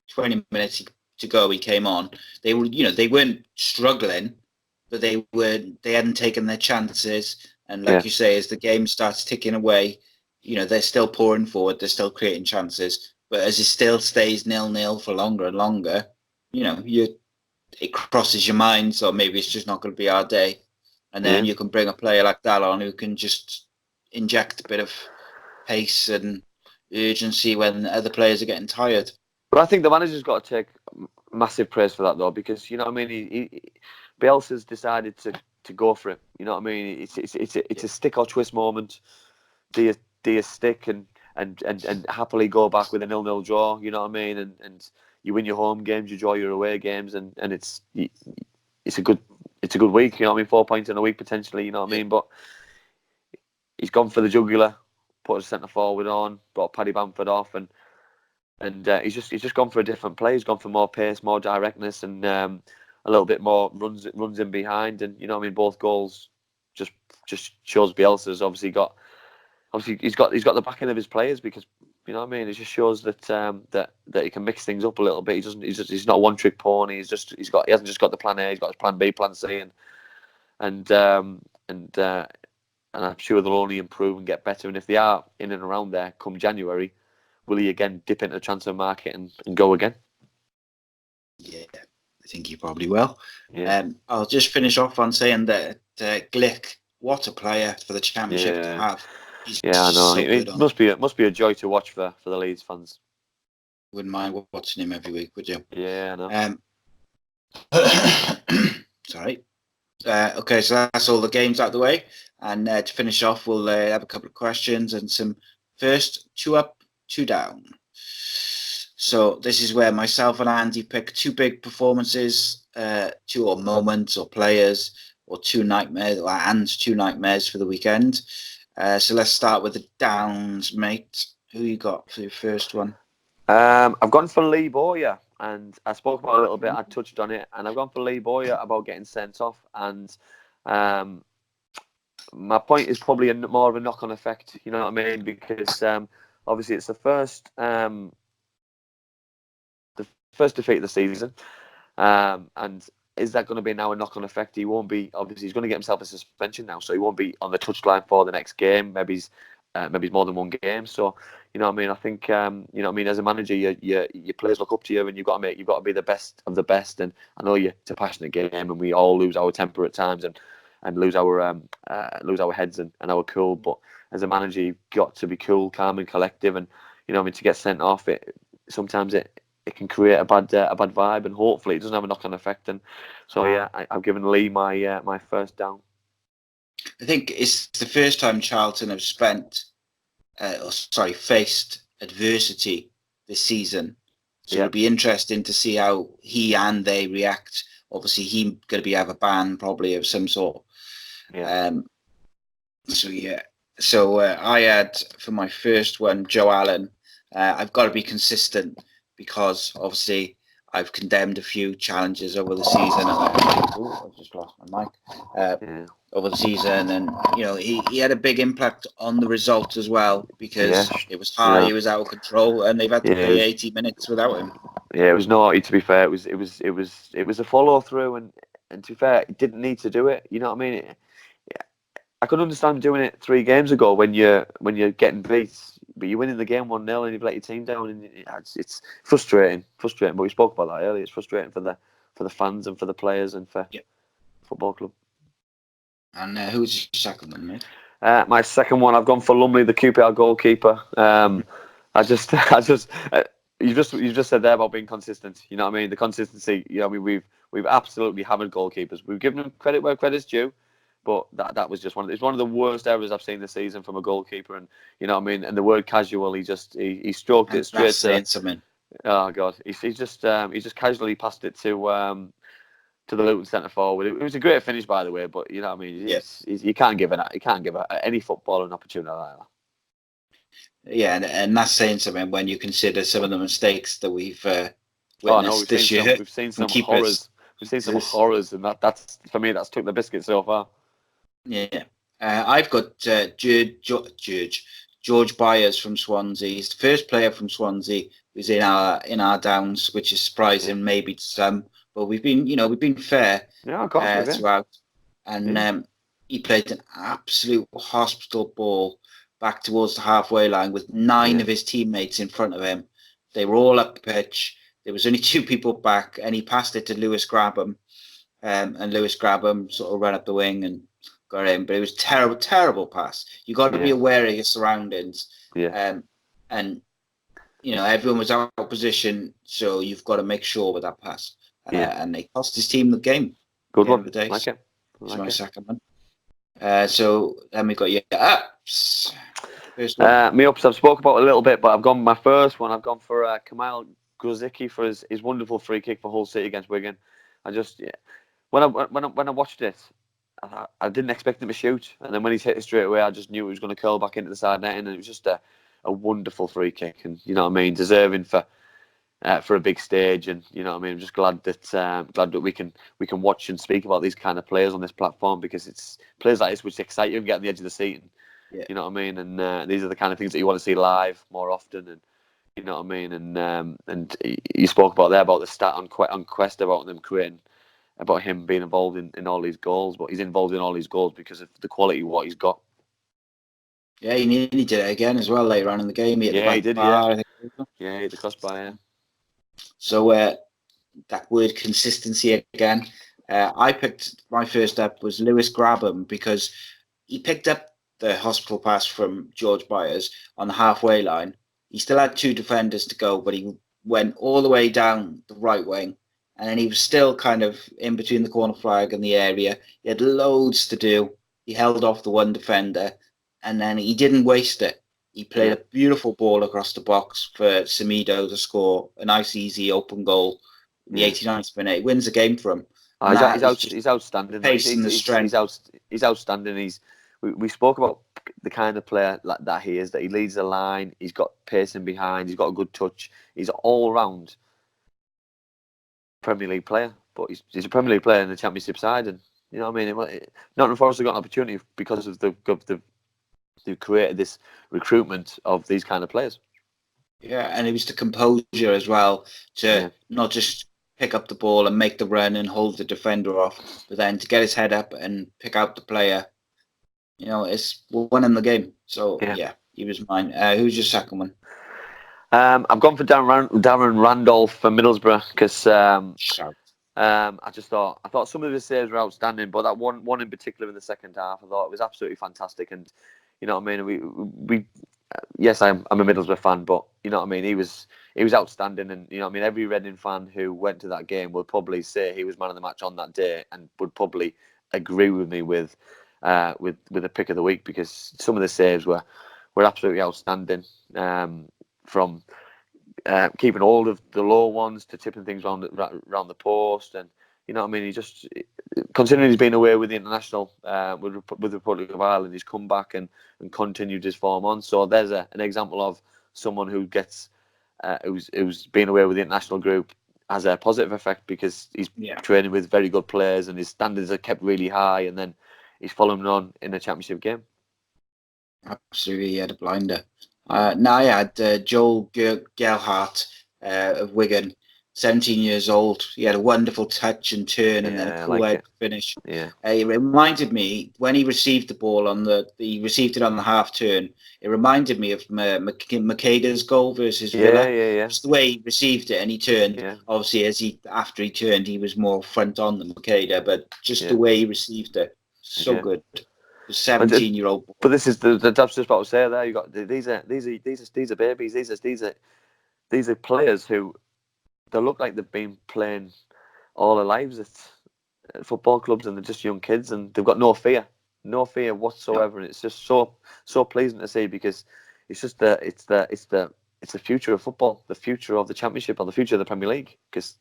20 minutes, he to go, he came on. They were, they weren't struggling, but they hadn't taken their chances. And like you say, as the game starts ticking away, they're still pouring forward, they're still creating chances. But as it still stays 0-0 for longer and longer, it crosses your mind. So maybe it's just not going to be our day. And then you can bring a player like that on who can just inject a bit of pace and urgency when other players are getting tired. But I think the manager's got to take massive praise for that, though, because Bielsa's decided to go for it. You know what I mean? It's a stick or twist moment. Do you stick and happily go back with a 0-0 draw? You know what I mean? And you win your home games, you draw your away games, and it's a good week. You know what I mean? 4 points in a week potentially. You know what I mean? But he's gone for the jugular, put a centre forward on, brought Paddy Bamford off, and he's just gone for a different play. He's gone for more pace, more directness, and a little bit more runs in behind. And you know what I mean? Both goals just shows Bielsa's obviously he's got the backing of his players, because you know what I mean. It just shows that that he can mix things up a little bit. He's not a one trick pony. He hasn't just got the plan A. He's got his plan B, plan C, and I'm sure they'll only improve and get better. And if they are in and around there come January, will he again dip into the transfer market and go again? Yeah, I think he probably will. Yeah. I'll just finish off on saying that Glick, what a player for the Championship to have. He's I know. So it must be a joy to watch for the Leeds fans. Wouldn't mind watching him every week, would you? Yeah, I know. Sorry. Okay, so that's all the games out of the way. And to finish off, we'll have a couple of questions and some first 2 up, 2 down. So this is where myself and Andy pick 2 big performances, 2 or moments or players, or 2 nightmares, and 2 nightmares for the weekend. So let's start with the downs, mate. Who you got for your first one? I've gone for Lee Bowyer, and I spoke about it a little bit. I touched on it, and I've gone for Lee Bowyer about getting sent off. And my point is probably more of a knock-on effect. You know what I mean? Because obviously it's the first defeat of the season, and is that going to be now a knock-on effect? He won't be. Obviously, he's going to get himself a suspension now, so he won't be on the touchline for the next game. Maybe he's more than one game. So you know what I mean. I think you know what I mean. As a manager, your players look up to you, and you've got to be the best of the best. And I know it's a passionate game, and we all lose our temper at times, and lose our heads and our cool. But as a manager, you've got to be cool, calm, and collective. And you know what I mean. To get sent off, sometimes it can create a bad vibe, and hopefully it doesn't have a knock-on effect. And so I've given Lee my first down. I think it's the first time Charlton have faced adversity this season. So it'll be interesting to see how he and they react. Obviously, he's going to have a ban probably of some sort. So I had for my first one Joe Allen. I've got to be consistent, because obviously I've condemned a few challenges over the season. I've just lost my mic. Over the season, and he had a big impact on the result as well, because it was high, he was out of control, and they've had to play 80 minutes without him. Yeah, it was naughty, to be fair. It was a follow through, and to be fair, he didn't need to do it. You know what I mean? I could understand doing it 3 games ago when you're getting beat, but you're winning the game 1-0 and you've let your team down, and it's frustrating. But we spoke about that earlier. It's frustrating for the fans and for the players and for football club. And who's your second one, mate? My second one, I've gone for Lumley, the QPR goalkeeper. You just said there about being consistent. You know what I mean? The consistency. You know, I mean, we've absolutely hammered goalkeepers. We've given them credit where credit's due, but that was just one of the worst errors I've seen this season from a goalkeeper. And you know what I mean? And the word casual, he stroked it straight. That's saying something. Oh God, he just casually passed it to the Luton centre forward. It was a great finish, by the way, but you know what I mean. You can't give any footballer an opportunity like that. Yeah, and that's saying something when you consider some of the mistakes that we've witnessed this year. We've seen some horrors. We've seen some horrors, and that's for me. That's took the biscuit so far. Yeah, I've got George Byers from Swansea. He's the first player from Swansea who's in our downs, which is surprising maybe to some. But we've been fair throughout, and he played an absolute hospital ball back towards the halfway line with 9 of his teammates in front of him. They were all up the pitch. There was only 2 people back, and he passed it to Lewis Grabham, and Lewis Grabham sort of ran up the wing and got in. But it was terrible pass. You got to be aware of your surroundings. And everyone was out of position, so you've got to make sure with that pass. And they cost his team the game. Good one. Like it. It's my second one. So then we got your ups. First one. Me ups I've spoke about a little bit, but my first one. I've gone for Campbell for his wonderful free kick for Hull City against Wigan. When I watched it, I didn't expect him to shoot, and then when he hit it straight away, I just knew it was going to curl back into the side netting, and it was just a wonderful free kick, and you know what I mean, deserving for a big stage, and you know what I mean. I'm just glad that we can watch and speak about these kind of players on this platform, because it's players like this which excite you and get on the edge of the seat, and you know what I mean. And these are the kind of things that you want to see live more often, and you know what I mean. And you spoke about the stat on Quest about them creating. About him being involved in all these goals, but he's involved in all these goals because of the quality of what he's got. Yeah, he nearly did it again as well later on in the game. He hit the crossbar. Yeah. So that word consistency again. I picked my first up was Lewis Grabham, because he picked up the hospital pass from George Byers on the halfway line. He still had 2 defenders to go, but he went all the way down the right wing. And then he was still kind of in between the corner flag and the area. He had loads to do. He held off the one defender, and then he didn't waste it. He played a beautiful ball across the box for Semedo to score a nice, easy, open goal in the 89th minute. He wins the game for him. He's outstanding. Pace and the strength. He's outstanding. We spoke about the kind of player that he is, that he leads the line. He's got pacing behind. He's got a good touch. He's an all-round Premier League player, but he's a Premier League player in the Championship side, and you know what I mean. Nottingham Forest have got an opportunity because of they've created this recruitment of these kind of players. Yeah, and it was the composure as well to not just pick up the ball and make the run and hold the defender off, but then to get his head up and pick out the player. You know, it's winning the game. So yeah, he was mine. Who's your second one? I've gone for Darren Randolph for Middlesbrough, because I thought some of his saves were outstanding, but that one in particular in the second half, I thought it was absolutely fantastic. And you know what I mean. We yes, I'm a Middlesbrough fan, but you know what I mean. He was outstanding, and you know what I mean. Every Reading fan who went to that game would probably say he was man of the match on that day, and would probably agree with me with the pick of the week, because some of the saves were absolutely outstanding. From keeping hold of the low ones to tipping things around the post, and you know what I mean. He just, considering he's been away with the international with the Republic of Ireland, he's come back and continued his form on. So there's an example of someone who gets who's been away with the international group has a positive effect, because he's training with very good players and his standards are kept really high, and then he's following on in a Championship game. Absolutely, he had a blinder. Now I had Joel Gerhardt of Wigan, 17 years old. He had a wonderful touch and turn, and then a cool finish. It reminded me when he received the ball he received it on the half turn. It reminded me of Makeda's goal versus Villa. Just the way he received it and he turned. Obviously, after he turned, he was more front on than Makeda, but just the way he received it, so good. 17-year-old. But this is that's just what I was saying there. You got these are babies. These are players who they look like they've been playing all their lives at football clubs, and they're just young kids, and they've got no fear whatsoever. And it's just so pleasing to see, because it's just it's the future of football, the future of the Championship, or the future of the Premier League, because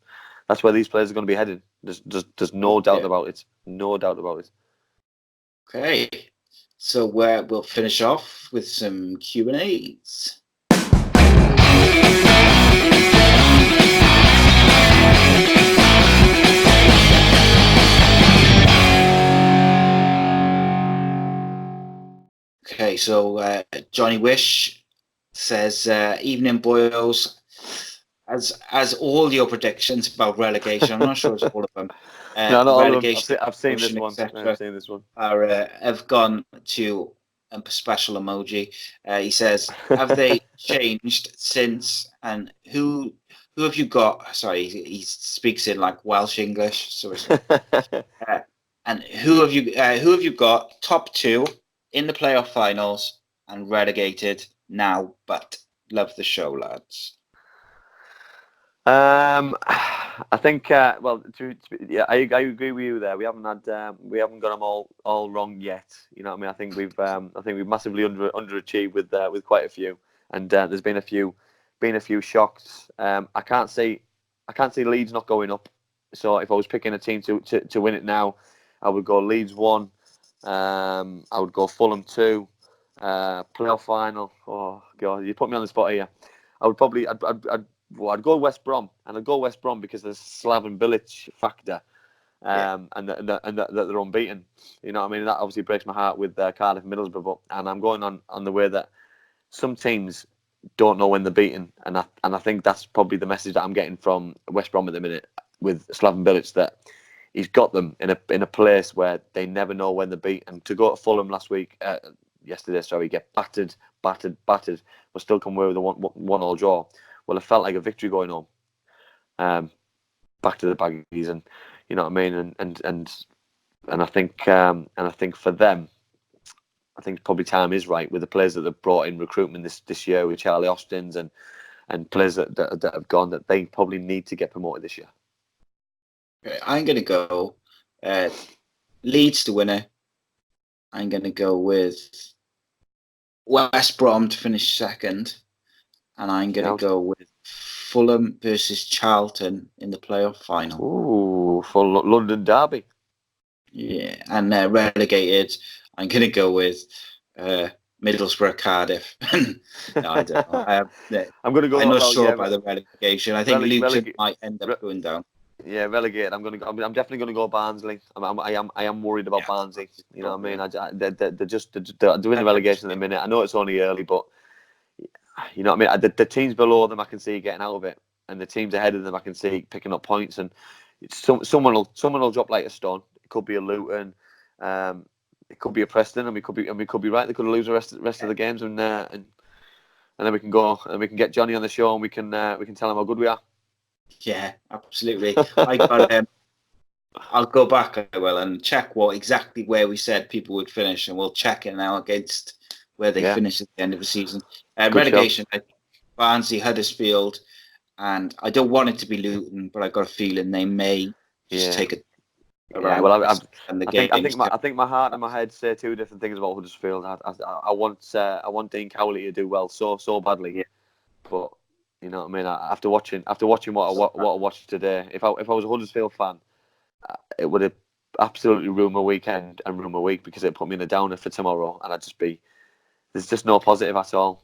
that's where these players are going to be headed. There's no doubt about it. No doubt about it. Okay, so we'll finish off with some Q&As. Okay, so Johnny Wish says, "Evening boys, as all your predictions about relegation, I'm not sure it's all of them, No, not all of them. relegation, I've seen this one. etc. I've seen this one. are have gone to a special emoji." He says, "Have they changed since? And who have you got?" Sorry, he speaks in like Welsh English, so it's, and who have you got top two in the playoff finals and relegated now? But love the show, lads. I think. Well, yeah, I agree with you there. We haven't got them all wrong yet. You know what I mean? I think we've massively underachieved with quite a few, and there's been a few shocks. I can't see Leeds not going up. So if I was picking a team to win it now, I would go Leeds 1. I would go Fulham 2. Playoff final. Oh God, you put me on the spot here. I would probably I'd go West Brom, and I'd go West Brom because there's Slaven Bilic factor, and that they're unbeaten. You know what I mean? That obviously breaks my heart with Cardiff and Middlesbrough, and I'm going on the way that some teams don't know when they're beaten, and I think that's probably the message that I'm getting from West Brom at the minute with Slaven Bilic, that he's got them in a place where they never know when they're beat. And to go to Fulham yesterday, get battered, but still come away with a 1-1 draw. Well, it felt like a victory going home. Back to the baggies, and you know what I mean. And I think for them, I think probably time is right with the players that they've brought in recruitment this year with Charlie Austin's and players that have gone, that they probably need to get promoted this year. I'm going to go Leeds to win it. I'm going to go with West Brom to finish second. And I'm going to go with Fulham versus Charlton in the playoff final. Ooh, for London derby. Yeah, and relegated, I'm going to go with Middlesbrough Cardiff. No, I don't know. I'm going to go. I'm not sure about the relegation. I think Luton might end up going down. Yeah, relegated. I'm definitely going to go Barnsley. I am worried about Barnsley. You know what I mean? They're doing the relegation at the minute. I know it's only early, but you know what I mean. The teams below them, I can see getting out of it, and the teams ahead of them, I can see picking up points. And someone will drop like a stone. It could be a Luton, it could be a Preston, and we could be right. They could lose the rest of the games, and then we can go and we can get Johnny on the show, and we can tell him how good we are. Yeah, absolutely. I'll go back, I will, and check exactly where we said people would finish, and we'll check it now against where they finish at the end of the season. Relegation, Barnsley, Huddersfield, and I don't want it to be Luton, but I've got a feeling they may just take it around. Yeah, well, I think my heart and my head say two different things about Huddersfield. I want Dean Cowley to do well so badly, but you know what I mean. After watching what I watched today, if I was a Huddersfield fan, it would have absolutely ruined my weekend and ruined my week, because it put me in a downer for tomorrow, and there's just no positive at all.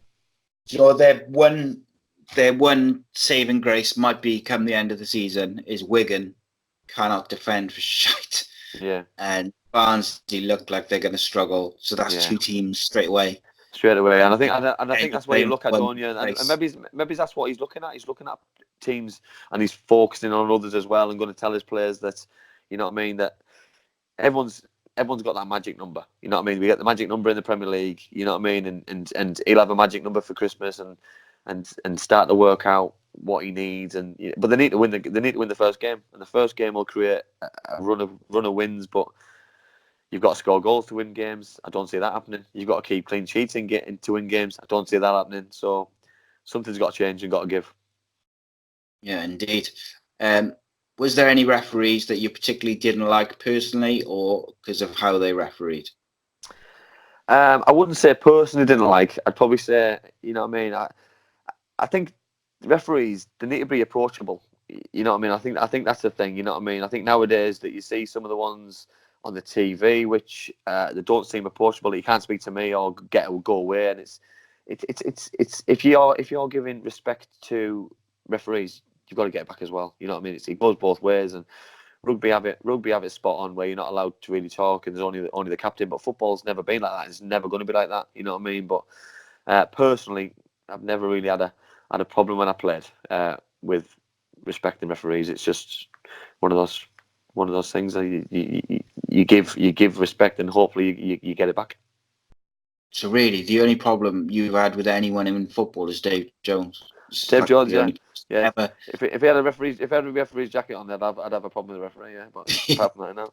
So their one saving grace might be come the end of the season is Wigan cannot defend for shite. Yeah. And Barnsley look like they're going to struggle. So that's two teams straight away. And I think that's where you look at, don't you? And maybe that's what he's looking at. He's looking at teams, and he's focusing on others as well, and going to tell his players that, you know what I mean, that everyone's got that magic number. You know what I mean? We get the magic number in the Premier League. You know what I mean? And he'll have a magic number for Christmas, and start to work out what he needs. But they need to win the first game, and the first game will create a run of wins. But you've got to score goals to win games. I don't see that happening. You've got to keep clean sheets to win games. I don't see that happening. So something's got to change and got to give. Yeah, indeed. Was there any referees that you particularly didn't like personally, or because of how they refereed? I wouldn't say personally didn't like. I'd probably say, you know what I mean. I think referees, they need to be approachable. You know what I mean. I think that's the thing. You know what I mean. I think nowadays that you see some of the ones on the TV which they don't seem approachable. You can't speak to me or go away, and it's if you're giving respect to referees, you've got to get it back as well. You know what I mean. It goes both ways, and rugby have it spot on where you're not allowed to really talk and there's only the captain. But football's never been like that. It's never going to be like that. You know what I mean? But personally, I've never really had a problem when I played with respecting referees. It's just one of those things that you give respect and hopefully you get it back. So really, the only problem you've had with anyone in football is Dave Jones. Dave Jones, yeah. Ever. If he had a referee's jacket on there, I'd have a problem with the referee, yeah. But apart from that,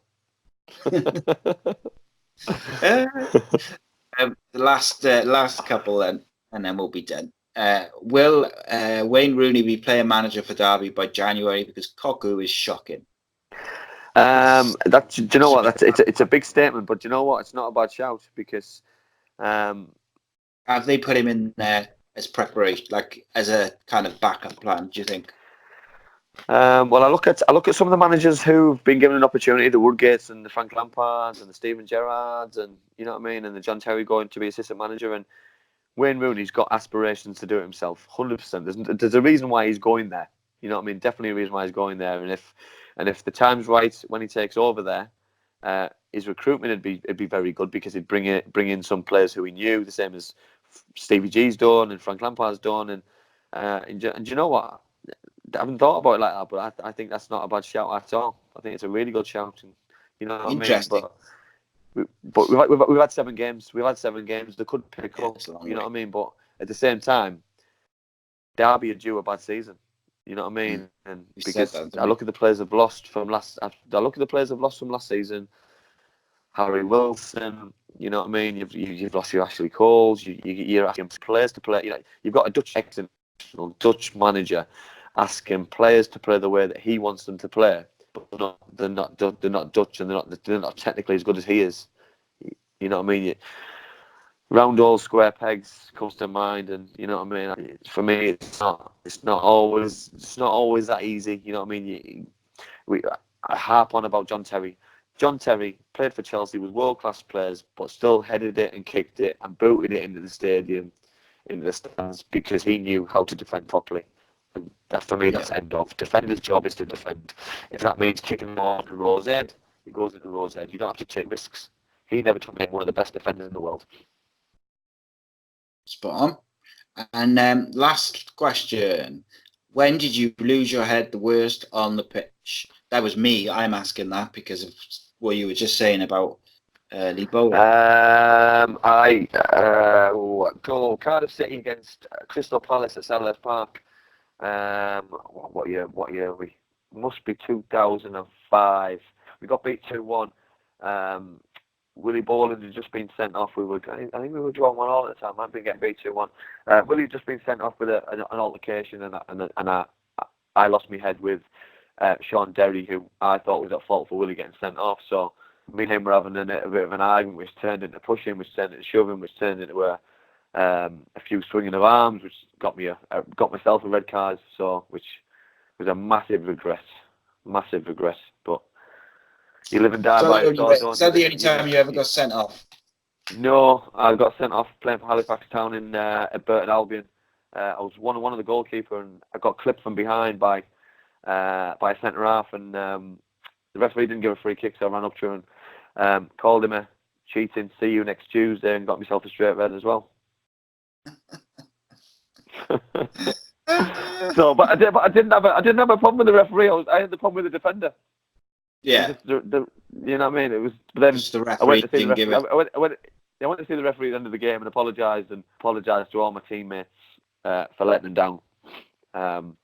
no. The last couple then, and then we'll be done. Will Wayne Rooney be player manager for Derby by January? Because Cocu is shocking. Do you know what? It's a big statement, but do you know what? It's not a bad shout because. Have they put him in there as preparation, like as a kind of backup plan? Do you think? Well, I look at some of the managers who've been given an opportunity, the Woodgates and the Frank Lampards and the Steven Gerrards, and you know what I mean, and the John Terry going to be assistant manager, and Wayne Rooney's got aspirations to do it himself, 100%. There's a reason why he's going there. You know what I mean? Definitely a reason why he's going there, and if the time's right when he takes over there, his recruitment would be very good because he'd bring in some players who he knew, the same as Stevie G's done and Frank Lampard's done, and you know what? I haven't thought about it like that, but I think that's not a bad shout at all. I think it's a really good shout, and you know what I mean. But we've had 7 games. We've had 7 games. They could pick up. You know what I mean. But at the same time, Derby are due a bad season. You know what I mean. And because I look at the players have lost from last. I look at the players have lost from last season. Harry Wilson. You know what I mean. You've lost your Ashley Coles. You're asking players to play. You know, you've got a Dutch manager asking players to play the way that he wants them to play, but they're not Dutch and they're not technically as good as he is. You know what I mean? Round all square pegs comes to mind, and you know what I mean. For me, it's not always that easy. You know what I mean? I harp on about John Terry. John Terry played for Chelsea with world-class players, but still headed it and kicked it and booted it into the stadium, into the stands, because he knew how to defend properly. And that, for me, that's end of. Defender's job is to defend. If that means kicking more into Rose Ed, it goes into Rose Ed. You don't have to take risks. He never took me one of the best defenders in the world. Spot on. And last question. When did you lose your head the worst on the pitch? That was me. I'm asking that because of what you were just saying about Lee Bowler. Go Cardiff City against Crystal Palace at Selhurst Park. What year are we? Must be 2005. We got beat 2-1. Willie Boland had just been sent off. I think we were drawing 1-1 at the time. I've been getting beat 2-1. Willie had just been sent off with an altercation, and I lost my head with Sean Derry, who I thought was at fault for Willie getting sent off. So me and him were having a bit of an argument, which turned into pushing, which turned into shoving, which turned into a few swinging of arms, which got myself a red card. So which was a massive regret. But you live and die by it. Is that the only time you ever got sent off? No, I got sent off playing for Halifax Town at Burton Albion. I was one of the goalkeeper, and I got clipped from behind by a centre half, and the referee didn't give a free kick, so I ran up to him and called him a cheating. See you next Tuesday, and got myself a straight red as well. But I didn't have a problem with the referee. I had the problem with the defender. Yeah. You know what I mean? It was. But then the referee didn't give it. I went to see the referee at the end of the game and apologised to all my teammates for letting them down.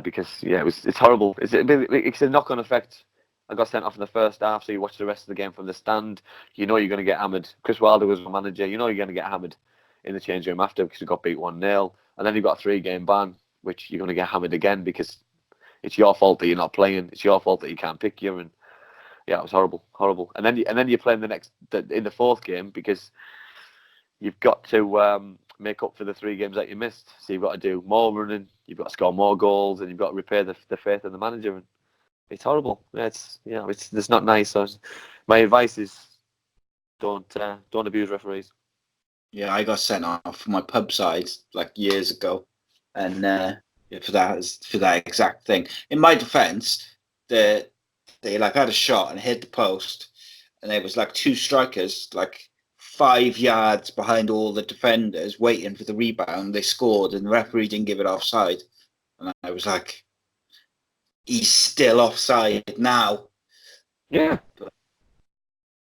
Because it's horrible. It's a knock-on effect. I got sent off in the first half, so you watch the rest of the game from the stand. You know you're going to get hammered. Chris Wilder was my manager. You know you're going to get hammered in the change room after because you got beat 1-0, and then you got a 3-game ban, which you're going to get hammered again because it's your fault that you're not playing. It's your fault that you can't pick you. And yeah, it was horrible. And then you're playing in the 4th game because you've got to make up for the 3 games that you missed. So you've got to do more running, you've got to score more goals, and you've got to repay the faith in the manager. And it's horrible. It's not nice. So my advice is don't abuse referees. Yeah, I got sent off from my pub side like years ago, and for that exact thing. In my defence, they like had a shot and hit the post, and there was like two strikers like 5 yards behind all the defenders waiting for the rebound. They scored, and the referee didn't give it offside. And I was like, he's still offside now. Yeah. But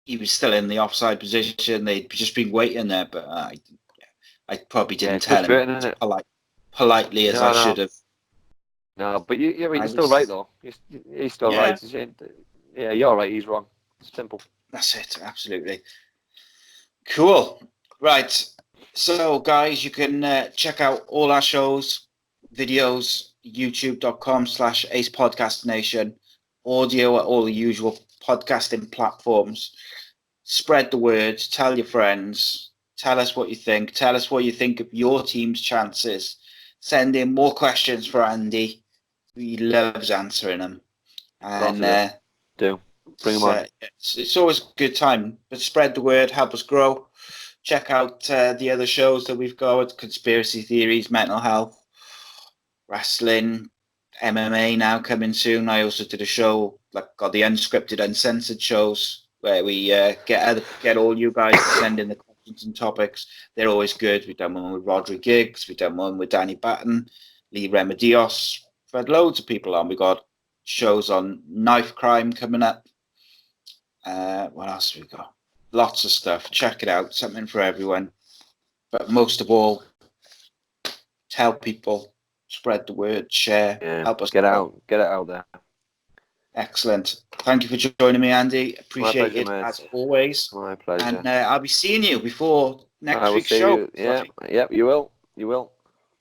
he was still in the offside position. They'd just been waiting there, but I probably didn't tell him politely as I should have. No, but you're still right, though. He's still right. Yeah, you're right. He's wrong. Simple. That's it. Absolutely. Cool. Right. So, guys, you can check out all our shows, videos, youtube.com/ACEpodcastNation, audio at all the usual podcasting platforms. Spread the word. Tell your friends. Tell us what you think. Tell us what you think of your team's chances. Send in more questions for Andy. He loves answering them. And do. Bring them on. It's always a good time. But spread the word. Help us grow. Check out the other shows that we've got. Conspiracy theories, mental health, wrestling, MMA now coming soon. I also did a show, got the unscripted, uncensored shows where we get all you guys to send in the questions and topics. They're always good. We've done one with Roderick Giggs. We've done one with Danny Batten, Lee Remedios. We've had loads of people on. We've got shows on knife crime coming up. What else have we got? Lots of stuff. Check it out. Something for everyone. But most of all, tell people, spread the word, share, help us get it out there. Excellent. Thank you for joining me, Andy. Appreciate it as always. My pleasure. And I'll be seeing you before next week's show. Yeah, you will. You will.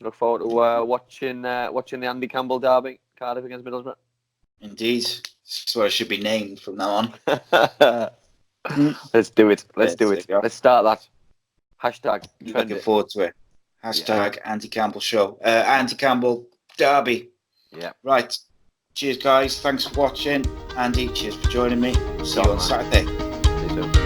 Look forward to watching the Andy Campbell derby, Cardiff against Middlesbrough. Indeed. That's what it should be named from now on. Let's do it. Let's start that. Hashtag. Looking forward to it. Hashtag Andy Campbell show. Andy Campbell derby. Yeah. Right. Cheers, guys. Thanks for watching. Andy, cheers for joining me. See you on Saturday. See you soon.